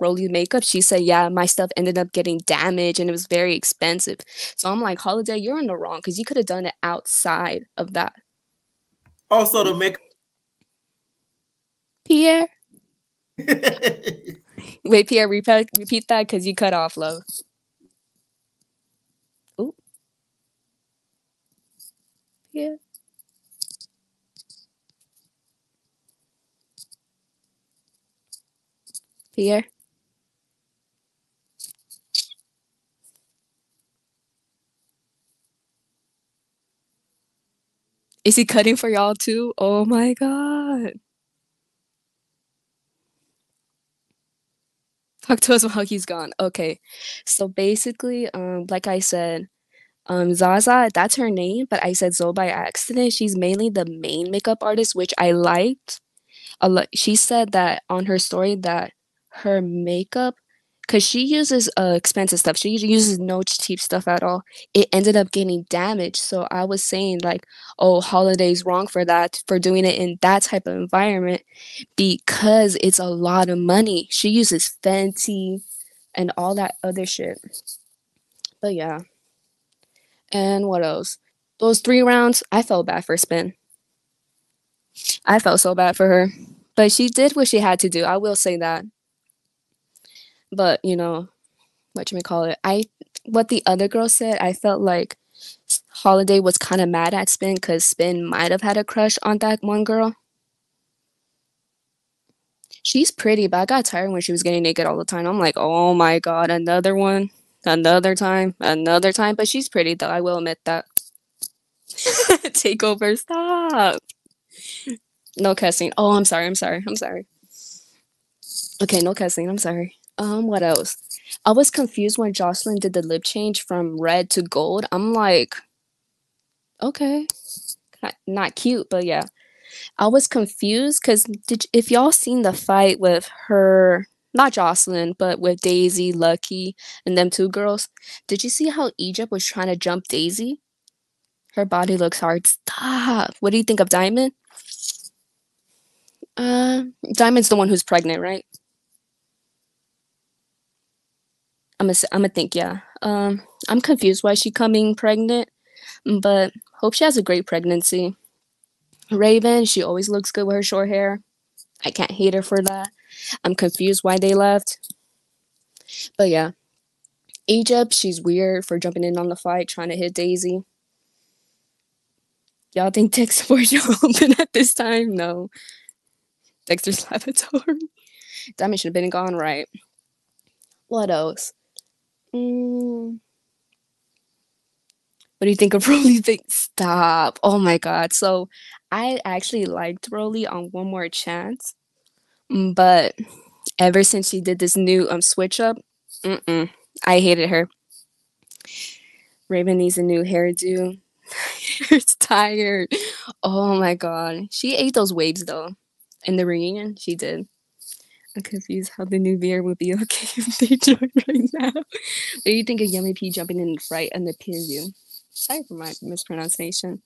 roll you makeup, she said, yeah, my stuff ended up getting damaged and it was very expensive. So I'm like, Holiday, you're in the wrong, because you could have done it outside of that. Also, the makeup. Pierre. Wait, Pierre, repeat that, because you cut off, love. Ooh. Pierre. Pierre. Is he cutting for y'all too? Oh my god. Talk to us while he's gone. Okay. So basically, like I said, Zaza, that's her name, but I said Zoe by accident. She's mainly the main makeup artist, which I liked a lot. She said that on her story that her makeup, because she uses expensive stuff, she uses no cheap stuff at all. It ended up getting damaged. So I was saying like, oh, Holiday's wrong for that, for doing it in that type of environment because it's a lot of money. She uses Fenty and all that other shit. But yeah. And what else? Those 3 rounds, I felt bad for Spin. I felt so bad for her. But she did what she had to do. I will say that. But, you know, whatchamacallit, what the other girl said, I felt like Holiday was kind of mad at Spin because Spin might have had a crush on that one girl. She's pretty, but I got tired when she was getting naked all the time. I'm like, oh my god, another one, another time. But she's pretty though, I will admit that. Takeover, stop. No cussing. Oh, I'm sorry. Okay, no cussing. I'm sorry. What else? I was confused when Joseline did the lip change from red to gold. I'm like, okay, not cute, but yeah. I was confused because if y'all seen the fight with her, not Joseline, but with Daisy, Lucky, and them 2 girls, did you see how Egypt was trying to jump Daisy? Her body looks hard. Stop. What do you think of Diamond? Diamond's the one who's pregnant, right? I'm gonna think, yeah. I'm confused why she coming pregnant, but hope she has a great pregnancy. Raven, she always looks good with her short hair. I can't hate her for that. I'm confused why they left. But yeah. Egypt, she's weird for jumping in on the fight, trying to hit Daisy. Y'all think Dexter was open at this time? No. Dexter's laboratory. Diamond should have been gone, right? What else? What do you think of Rolly? Stop. Oh my god. So I actually liked Rolly on One More Chance. But ever since she did this new switch up, I hated her. Raven needs a new hairdo. It's tired. Oh my god. She ate those waves though. In the reunion, she did. I'm confused how the new beer would be okay if they join right now. What do you think of Yummy P jumping in the fight and the PSU? Sorry for my mispronunciation.